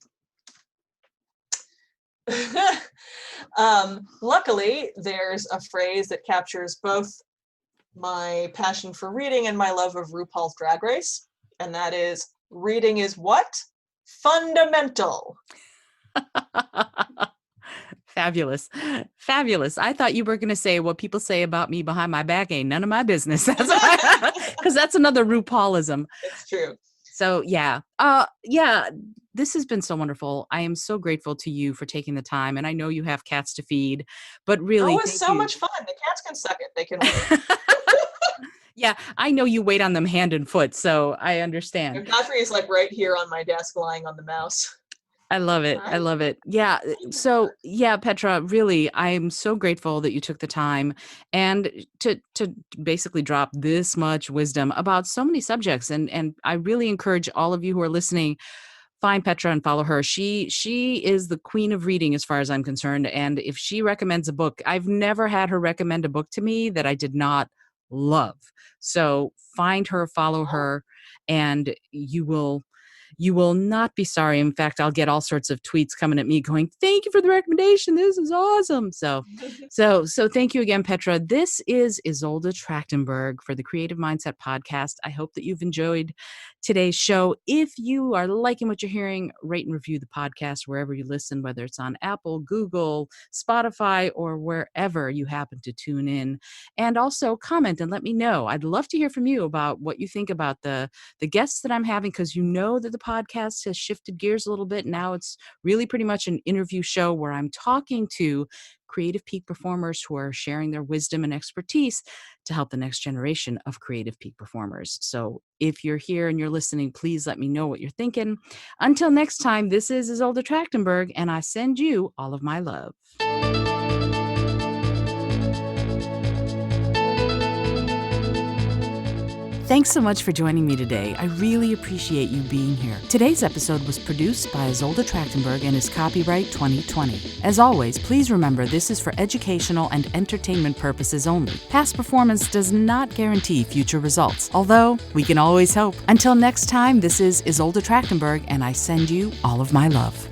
Luckily, there's a phrase that captures both my passion for reading and my love of RuPaul's Drag Race, and that is reading is what? Fundamental.
Fabulous. Fabulous. I thought you were going to say what people say about me behind my back ain't none of my business. That's what because that's another RuPaulism.
It's true.
So yeah. Yeah, this has been so wonderful. I am so grateful to you for taking the time, and I know you have cats to feed, but
Oh, it
really
was
thank
so
you.
much fun. The cats can suck it. They can wait.
Yeah, I know you wait on them hand and foot, so I understand.
Godfrey is like right here on my desk lying on the mouse.
I love it.
Hi.
I love it. Yeah. So yeah, Petra, really, I'm so grateful that you took the time and to basically drop this much wisdom about so many subjects. And I really encourage all of you who are listening, find Petra and follow her. She is the queen of reading as far as I'm concerned. And if she recommends a book, I've never had her recommend a book to me that I did not love. So find her, follow her, and you will not be sorry. In fact, I'll get all sorts of tweets coming at me going, "Thank you for the recommendation. This is awesome." So thank you again, Petra. This is Isolde Trachtenberg for the Creative Mindset Podcast. I hope that you've enjoyed today's show. If you are liking what you're hearing, rate and review the podcast wherever you listen, whether it's on Apple, Google, Spotify, or wherever you happen to tune in. And also comment and let me know. I'd love to hear from you about what you think about the guests that I'm having, because you know that the podcast has shifted gears a little bit. Now it's really pretty much an interview show where I'm talking to creative peak performers who are sharing their wisdom and expertise to help the next generation of creative peak performers. So if you're here and you're listening, please let me know what you're thinking. Until next time, this is Isolde Trachtenberg, and I send you all of my love. Thanks so much for joining me today. I really appreciate you being here. Today's episode was produced by Isolde Trachtenberg and is copyright 2020. As always, please remember this is for educational and entertainment purposes only. Past performance does not guarantee future results, although we can always hope. Until next time, this is Isolde Trachtenberg, and I send you all of my love.